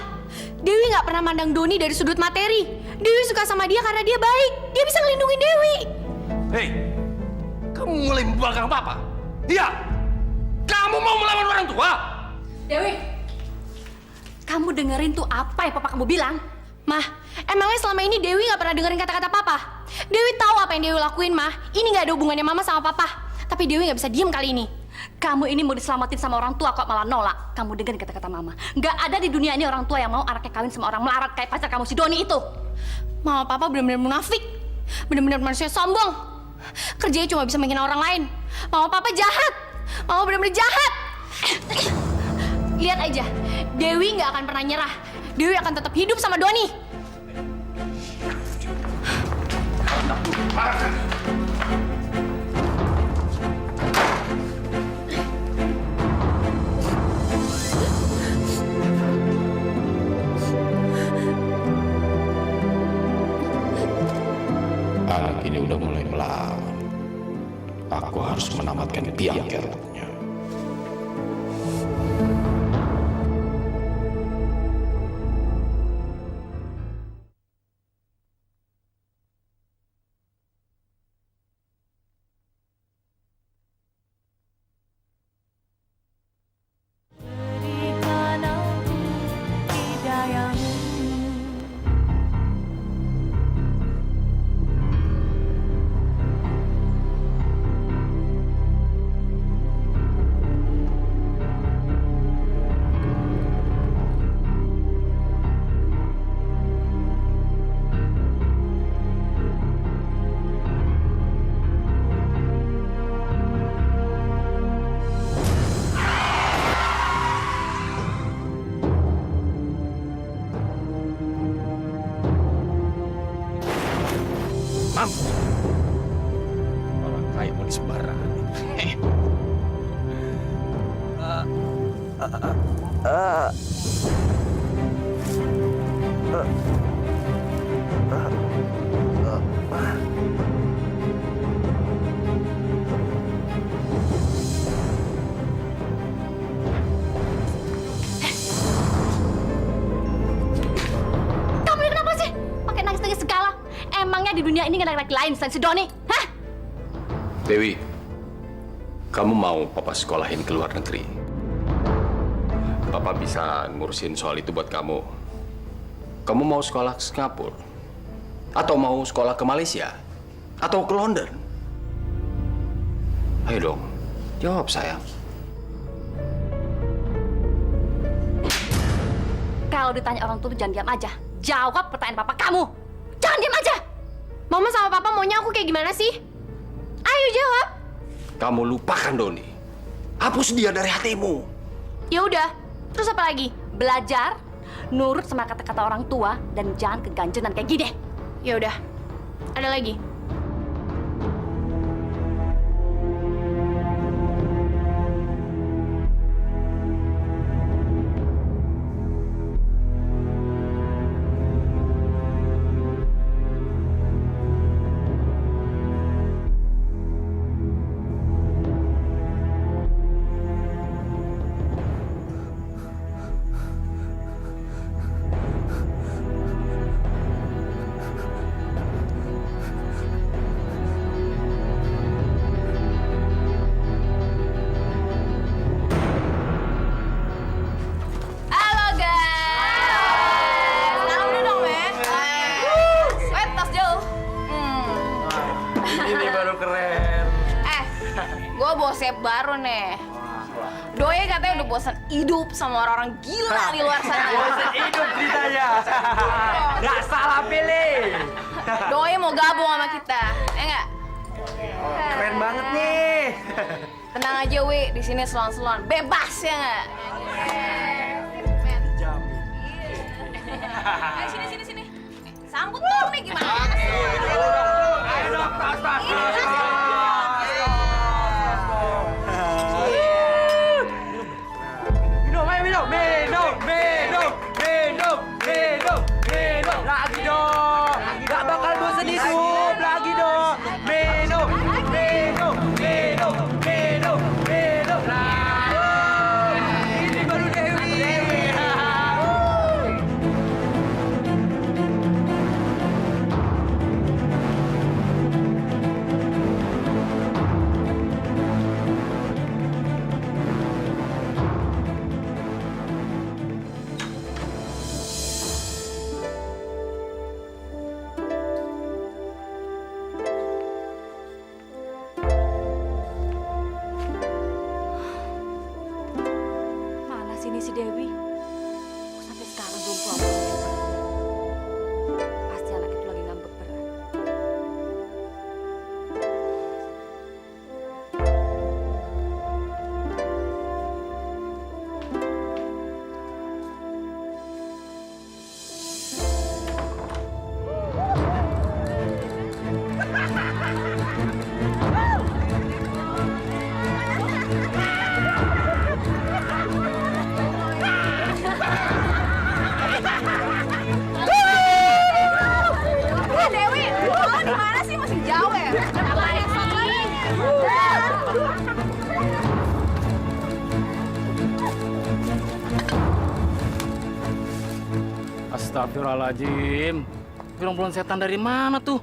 Dewi nggak pernah mandang Doni dari sudut materi. Dewi suka sama dia karena dia baik. Dia bisa ngelindungin Dewi. Hei, kamu mulai membangkang Papa? Iya, kamu mau melawan orang tua? Dewi, kamu dengerin tuh apa yang Papa kamu bilang? Mah, emangnya selama ini Dewi nggak pernah dengerin kata-kata Papa? Dewi tahu apa yang Dewi lakuin, Mah. Ini nggak ada hubungannya Mama sama Papa. Tapi Dewi nggak bisa diem kali ini. Kamu ini mau diselamatin sama orang tua kok malah nolak. Kamu dengerin kata-kata Mama. Nggak ada di dunia ini orang tua yang mau anaknya kawin sama orang melarat kayak pacar kamu si Doni itu. Mama Papa benar-benar munafik. Benar-benar manusia sombong. Kerjanya cuma bisa menghina orang lain. Mama Papa jahat. Mama benar-benar jahat. Lihat aja, Dewi nggak akan pernah nyerah. Dewi akan tetap hidup sama Doni. Anak ini udah mulai melawan. Aku harus menamatkan tiang keruknya. Orang kaya mau disembarangan. Kamu ini kenapa sih? Pakai nangis-nangis segala. Emangnya di dunia ini nggak ada laki lain selain si Doni? Hah? Dewi, kamu mau Papa sekolahin ke luar negeri? Papa bisa ngurusin soal itu buat kamu. Kamu mau sekolah ke Singapura? Atau mau sekolah ke Malaysia? Atau ke London? Ayo dong, jawab sayang. Kalau ditanya orang tua tuh jangan diam aja. Jawab pertanyaan papa kamu. Jangan diam aja. Mama sama papa maunya aku kayak gimana sih? Ayo jawab. Kamu lupakan Doni. Hapus dia dari hatimu. Ya udah. Terus apa lagi? Belajar, nurut sama kata-kata orang tua dan jangan keganjenan kayak gini. Ya udah. Ada lagi? Bosep baru nih. Doi katanya udah bosan hidup sama orang-orang gila di luar sana. Bosan hidup ceritanya. Gak salah pilih. Doi mau gabung sama kita, ya nggak? Keren banget nih. Tenang aja, Wi. Di sini selon-selon, bebas ya nggak? Sini. Sambut dong nih gimana sih? Ayo dong, tas. si Dewi. Sampai sekarang belum pulang. Pasti anak itu lagi ngambek berat. Dewi, oh di mana sih, masih jauh ya? Astagfirullahaladzim. Gerombolan setan dari mana tuh?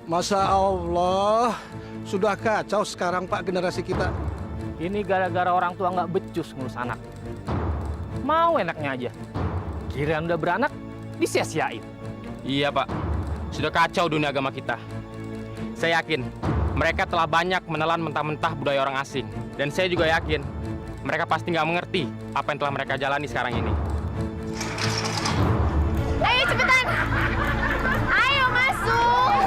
Masya Allah, sudah kacau sekarang Pak generasi kita. Ini gara-gara orang tua nggak becus ngurus anak. Mau enaknya aja. Kirain udah beranak, disia-siain. Iya Pak, sudah kacau dunia agama kita. Saya yakin mereka telah banyak menelan mentah-mentah budaya orang asing. Dan saya juga yakin mereka pasti nggak mengerti apa yang telah mereka jalani sekarang ini. Ayo cepetan. Ayo masuk.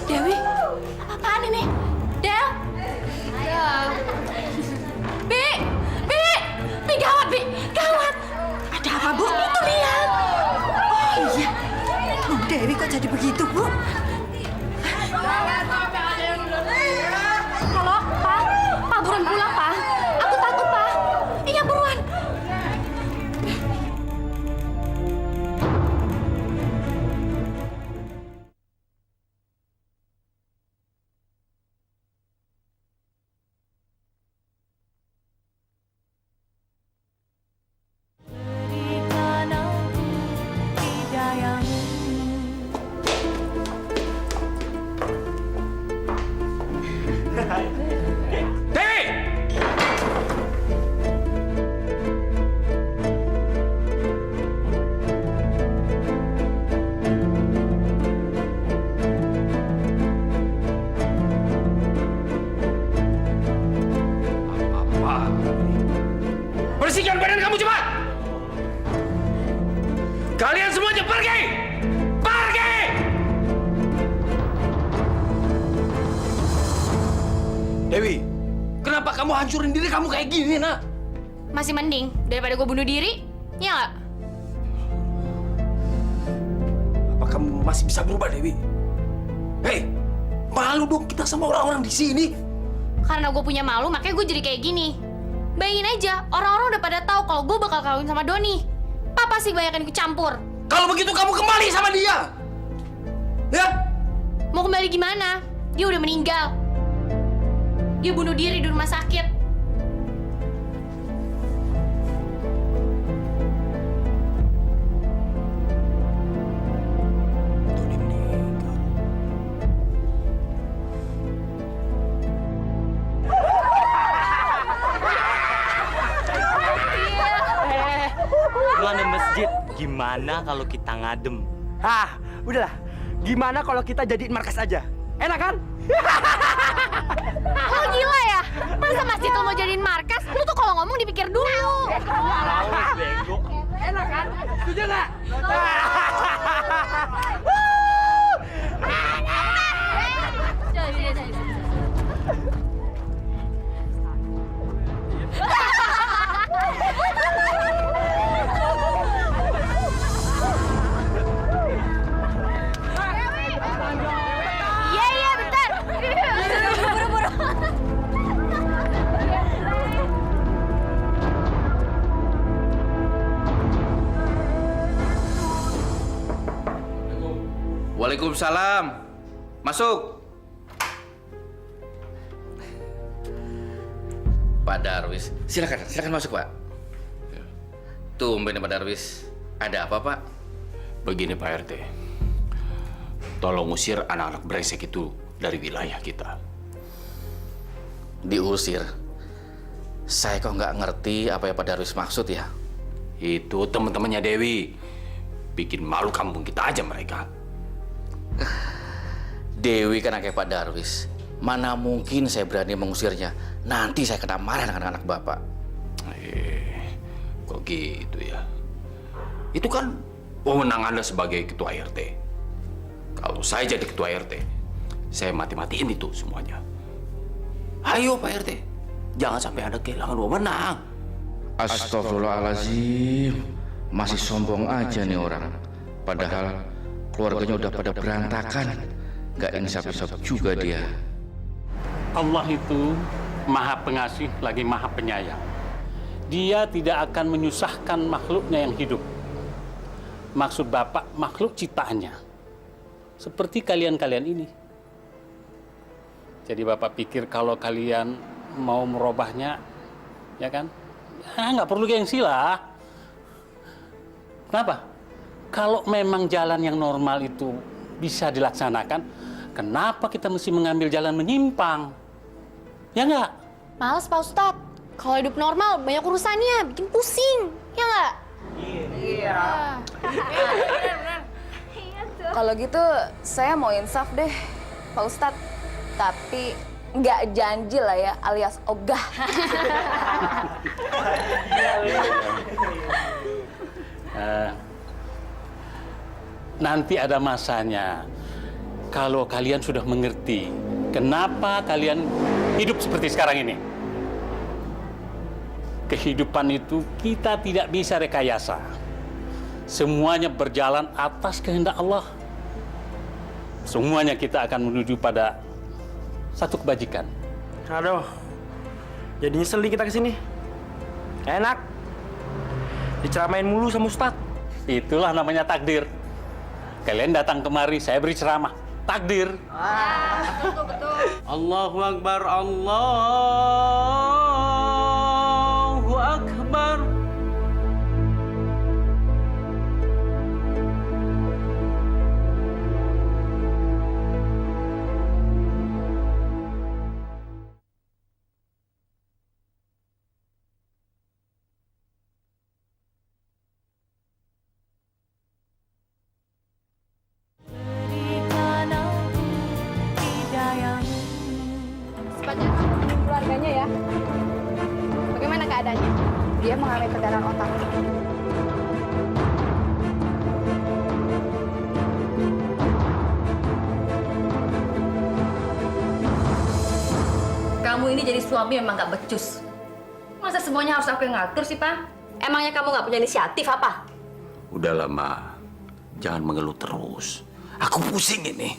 Dewi, apaan ini? Del? Bi, gawat, Bi, gawat. Ada apa, Bu? Itu lihat. Oh iya. Bu Dewi kok jadi begitu, Bu? Halo, Pak. Pak buruan pulang, Pak. Aku takut, Pak. Iya, buruan. Bersihkan badan kamu cepat! Kalian semuanya pergi! Pergi! Dewi, kenapa kamu hancurin diri kamu kayak gini, nak? Masih mending daripada gue bunuh diri, ya nggak? Apa kamu masih bisa berubah, Dewi? Hei, malu dong kita sama orang-orang di sini. Karena gue punya malu, makanya gue jadi kayak gini. Bayangin aja, orang-orang udah pada tahu kalau gue bakal kawin sama Doni. Papa sih banyak yang ikut campur. Kalau begitu kamu kembali sama dia. Ya? Mau kembali gimana? Dia udah meninggal. Dia bunuh diri di rumah sakit. Lu ada masjid. Gimana kalau kita ngadem? Ah, udahlah. Gimana kalau kita jadiin markas aja? Enak kan? Lo gila ya? Masa masjid lo mau jadiin markas? Lu tuh kalau ngomong dipikir dulu. Bego. Enak kan? Setuju nggak? Iya, bentar. Buru-buru. Waalaikumsalam. Masuk. Pak Darwis, silakan masuk, Pak. Tumben Pak Darwis. Ada apa, Pak? Begini Pak RT, tolong usir anak-anak brengsek itu dari wilayah kita. Diusir? Saya kok nggak ngerti apa yang Pak Darwis maksud ya? Itu teman-temannya Dewi. Bikin malu kampung kita aja mereka. Dewi kan anaknya Pak Darwis. Mana mungkin saya berani mengusirnya. Nanti saya kena marah dengan anak Bapak. Kok gitu ya? Itu kan wewenang Anda sebagai ketua RT. Kalau saya jadi ketua RT, saya mati-matiin itu semuanya. Ayo Pak RT, jangan sampai Anda kehilangan wewenang. Astagfirullahaladzim, masih sombong aja nih orang. Padahal keluarganya udah pada berantakan. Gak insaf-insaf juga dia. Allah itu maha pengasih lagi maha penyayang. Dia tidak akan menyusahkan makhluknya yang hidup. Maksud Bapak makhluk ciptaannya. Seperti kalian-kalian ini. Jadi Bapak pikir kalau kalian mau merubahnya, ya kan? Ya nggak perlu gengsi lah. Kenapa? Kalau memang jalan yang normal itu bisa dilaksanakan, kenapa kita mesti mengambil jalan menyimpang? Ya nggak? Males Pak Ustadz. Kalau hidup normal banyak urusannya, bikin pusing. Ya nggak? Iya. Kalau gitu saya mau insaf deh, Pak Ustadz. Tapi nggak janji lah ya, alias ogah. Nanti ada masanya. Kalau kalian sudah mengerti kenapa kalian hidup seperti sekarang ini. Kehidupan itu kita tidak bisa rekayasa. Semuanya berjalan atas kehendak Allah. Semuanya kita akan menuju pada satu kebajikan. Aduh, jadi nyesel nih kita kesini. Enak. Diceramain mulu sama Ustadz. Itulah namanya takdir. Kalian datang kemari, saya beri ceramah. Takdir. Betul. Allahu Akbar, Allahu Akbar. Secepatnya kamu hubungin keluarganya ya. Bagaimana keadaannya? Dia mengalami pendarahan otak. Kamu ini jadi suami memang gak becus. Masa semuanya harus aku yang ngatur sih, Pak? Emangnya kamu gak punya inisiatif apa? Udah lama, jangan mengeluh terus. Aku pusing ini.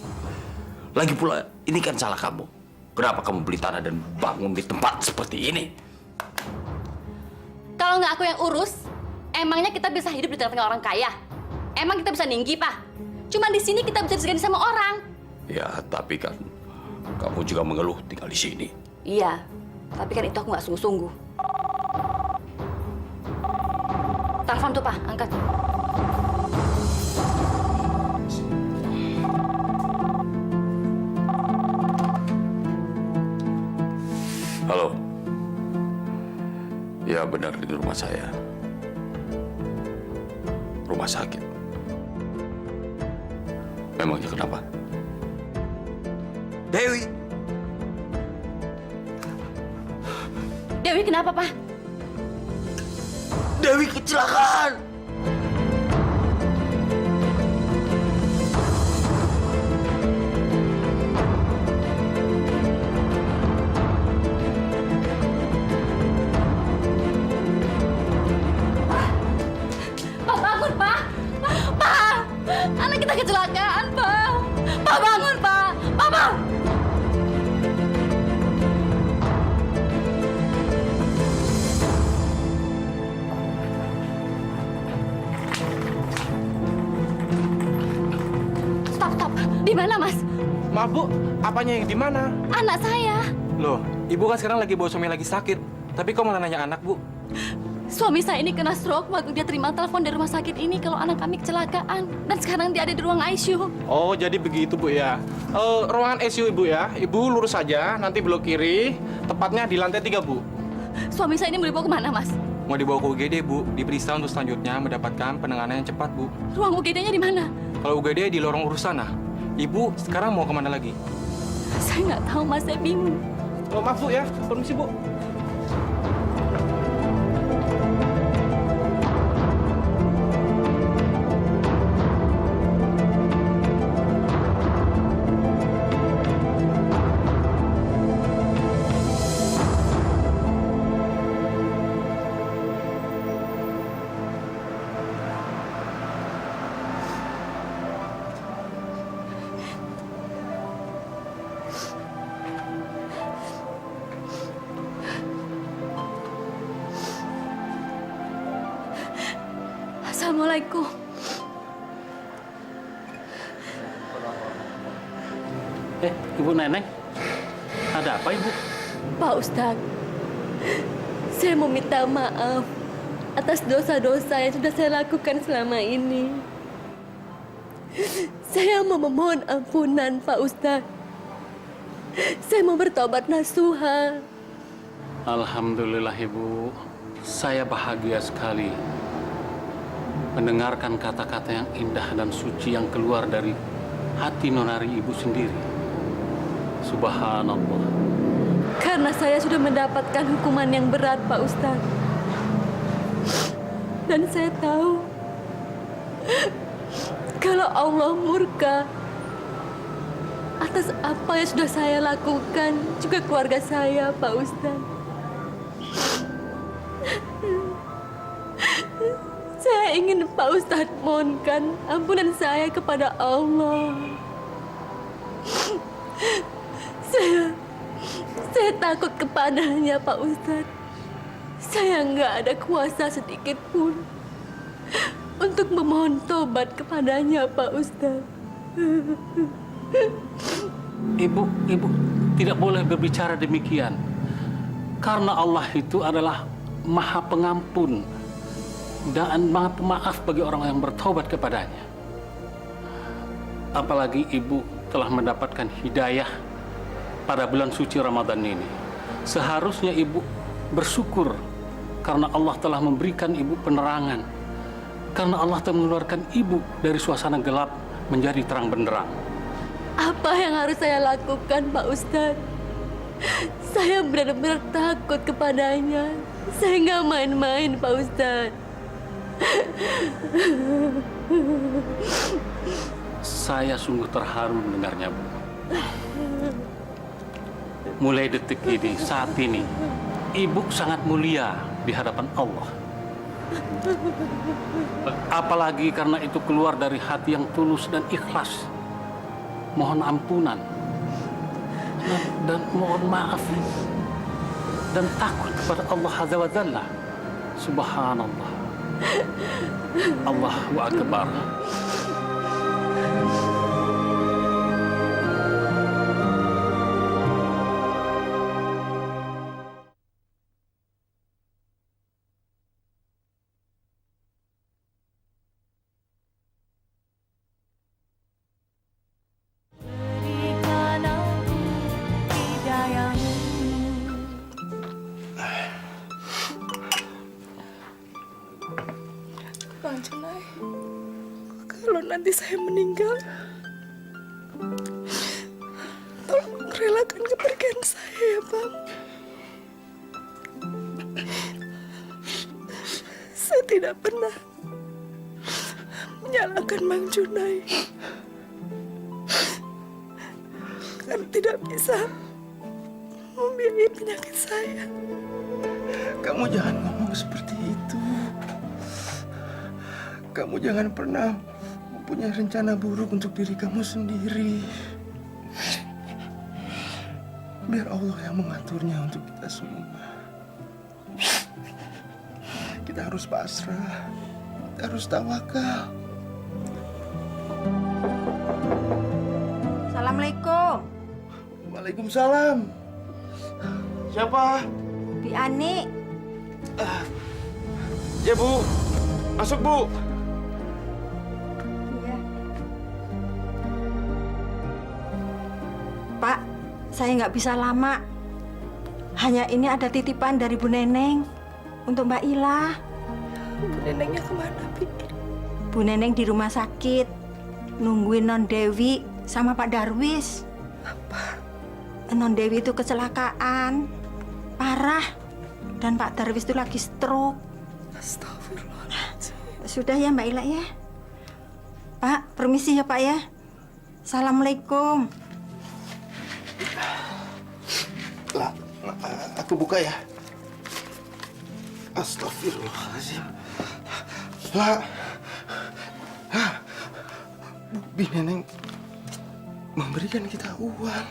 Lagi pula, ini kan salah kamu. Kenapa kamu beli tanah dan bangun di tempat seperti ini? Kalau nggak aku yang urus, emangnya kita bisa hidup di tengah-tengah orang kaya? Emang kita bisa ninggi, Pak? Cuma di sini kita bisa disegani sama orang. Ya, tapi kan kamu juga mengeluh tinggal di sini. Iya, tapi kan itu aku nggak sungguh-sungguh. Telepon tuh, Pak, angkat. Halo. Ya, benar di rumah saya. Rumah sakit. Memangnya kenapa? Dewi. Dewi kenapa, Pak? Dewi kecelakaan. Pak, bangun, Pak! Pak! Anak kita kecelakaan, Pak! Pak, bangun, Pak! Papa! Stop. Di mana, Mas? Maaf, Bu. Apanya yang di mana? Anak saya. Loh, Ibu kan sekarang lagi bawa suami lagi sakit. Tapi kok malah nanya anak, Bu? Suami saya ini kena stroke waktu dia terima telepon dari rumah sakit ini kalau anak kami kecelakaan. Dan sekarang dia ada di ruang ICU. Oh, jadi begitu, Bu, ya. Ruangan ICU, Ibu, ya. Ibu lurus saja, nanti belok kiri. Tepatnya di lantai 3, Bu. Suami saya ini mau dibawa kemana, Mas? Mau dibawa ke UGD, Bu. Diperiksa untuk selanjutnya mendapatkan penanganan yang cepat, Bu. Ruang UGD-nya di mana? Kalau UGD di lorong urus sana. Ibu sekarang mau kemana lagi? Saya nggak tahu, Mas. Saya bingung. Oh, maaf Bu ya, permisi Bu. Assalamualaikum. Ibu Neneng, ada apa Ibu? Pak Ustadz, saya mau minta maaf atas dosa-dosa yang sudah saya lakukan selama ini. Saya mau memohon ampunan, Pak Ustadz. Saya mau bertobat nasuha. Alhamdulillah Ibu, saya bahagia sekali mendengarkan kata-kata yang indah dan suci yang keluar dari hati nonari Ibu sendiri. Subhanallah. Karena saya sudah mendapatkan hukuman yang berat, Pak Ustadz. Dan saya tahu kalau Allah murka atas apa yang sudah saya lakukan, juga keluarga saya, Pak Ustadz. Saya ingin Pak Ustadz mohonkan ampunan saya kepada Allah. Saya takut kepadanya, Pak Ustadz. Saya nggak ada kuasa sedikit pun untuk memohon tobat kepadanya, Pak Ustadz. Ibu tidak boleh berbicara demikian. Karena Allah itu adalah Maha Pengampun dan Maha Pemaaf bagi orang yang bertobat kepadanya. Apalagi Ibu telah mendapatkan hidayah pada bulan suci Ramadan ini. Seharusnya Ibu bersyukur karena Allah telah memberikan Ibu penerangan. Karena Allah telah mengeluarkan Ibu dari suasana gelap menjadi terang benderang. Apa yang harus saya lakukan, Pak Ustadz? Saya benar-benar takut kepadanya. Saya nggak main-main, Pak Ustadz. Saya sungguh terharu mendengarnya, Bu. Mulai detik ini, saat ini, Ibu sangat mulia di hadapan Allah. Apalagi karena itu keluar dari hati yang tulus dan ikhlas. Mohon ampunan dan mohon maaf dan takut kepada Allah Azza wa Jalla. Subhanallah. Allahu Akbar. Bang Junai, kalau nanti saya meninggal, tolong relakan kepergian saya ya, Bang. Saya tidak pernah menyalahkan Bang Junai. Karena tidak bisa membiayai penyakit saya. Kamu jangan ngomong seperti itu. Kamu jangan pernah mempunyai rencana buruk untuk diri kamu sendiri. Biar Allah yang mengaturnya untuk kita semua. Kita harus pasrah. Kita harus tawakal. Assalamualaikum. Waalaikumsalam. Siapa? Bi Ani. Ya, Bu. Masuk, Bu. Pak, saya nggak bisa lama. Hanya ini ada titipan dari Bu Neneng untuk Mbak Ila. Bu Nenengnya kemana, Pi? Bu Neneng di rumah sakit, nungguin Non Dewi sama Pak Darwis. Apa? Non Dewi itu kecelakaan parah dan Pak Darwis itu lagi stroke. Astagfirullahaladzim. Sudah ya Mbak Ila ya. Pak, permisi ya Pak ya. Assalamualaikum. Lah, aku buka ya. Astagfirullahaladzim. Lah, Bu Neneng memberikan kita uang.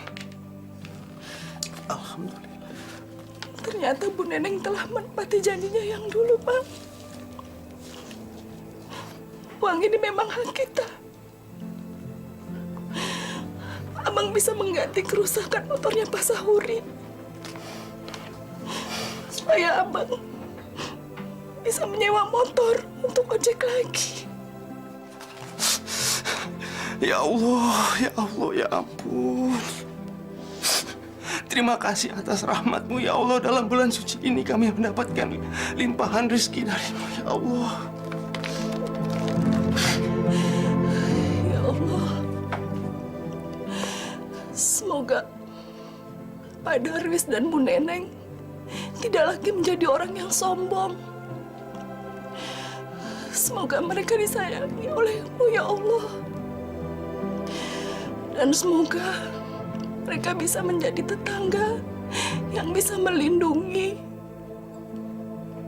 Alhamdulillah. Ternyata Bu Neneng telah menepati janjinya yang dulu, Pak. Uang ini memang hak kita. Abang bisa mengganti kerusakan motornya Pak Sahuri. Supaya Abang bisa menyewa motor untuk ojek lagi. Ya Allah, ya ampun. Terima kasih atas rahmat-Mu ya Allah. Dalam bulan suci ini kami mendapatkan limpahan rezeki dari-Mu ya Allah. Ya Allah. Semoga Pak Darwis dan Bu Neneng tidak lagi menjadi orang yang sombong. Semoga mereka disayangi oleh-Mu ya Allah. Dan semoga mereka bisa menjadi tetangga yang bisa melindungi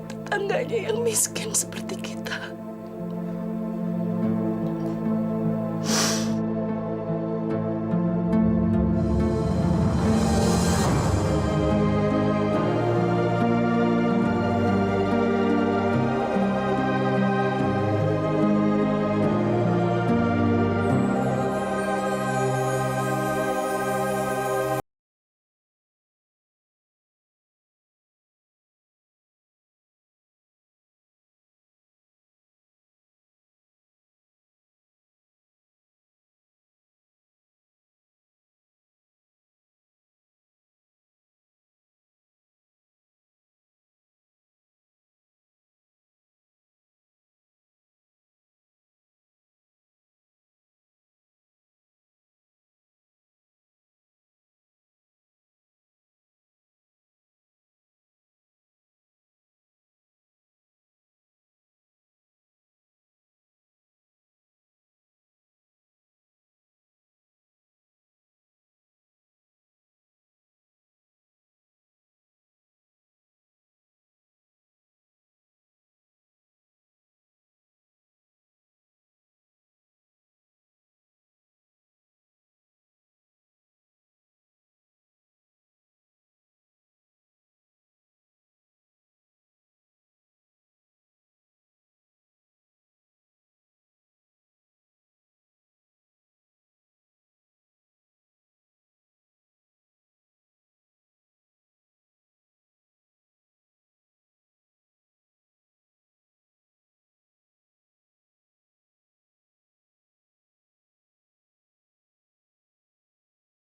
tetangganya yang miskin seperti kita.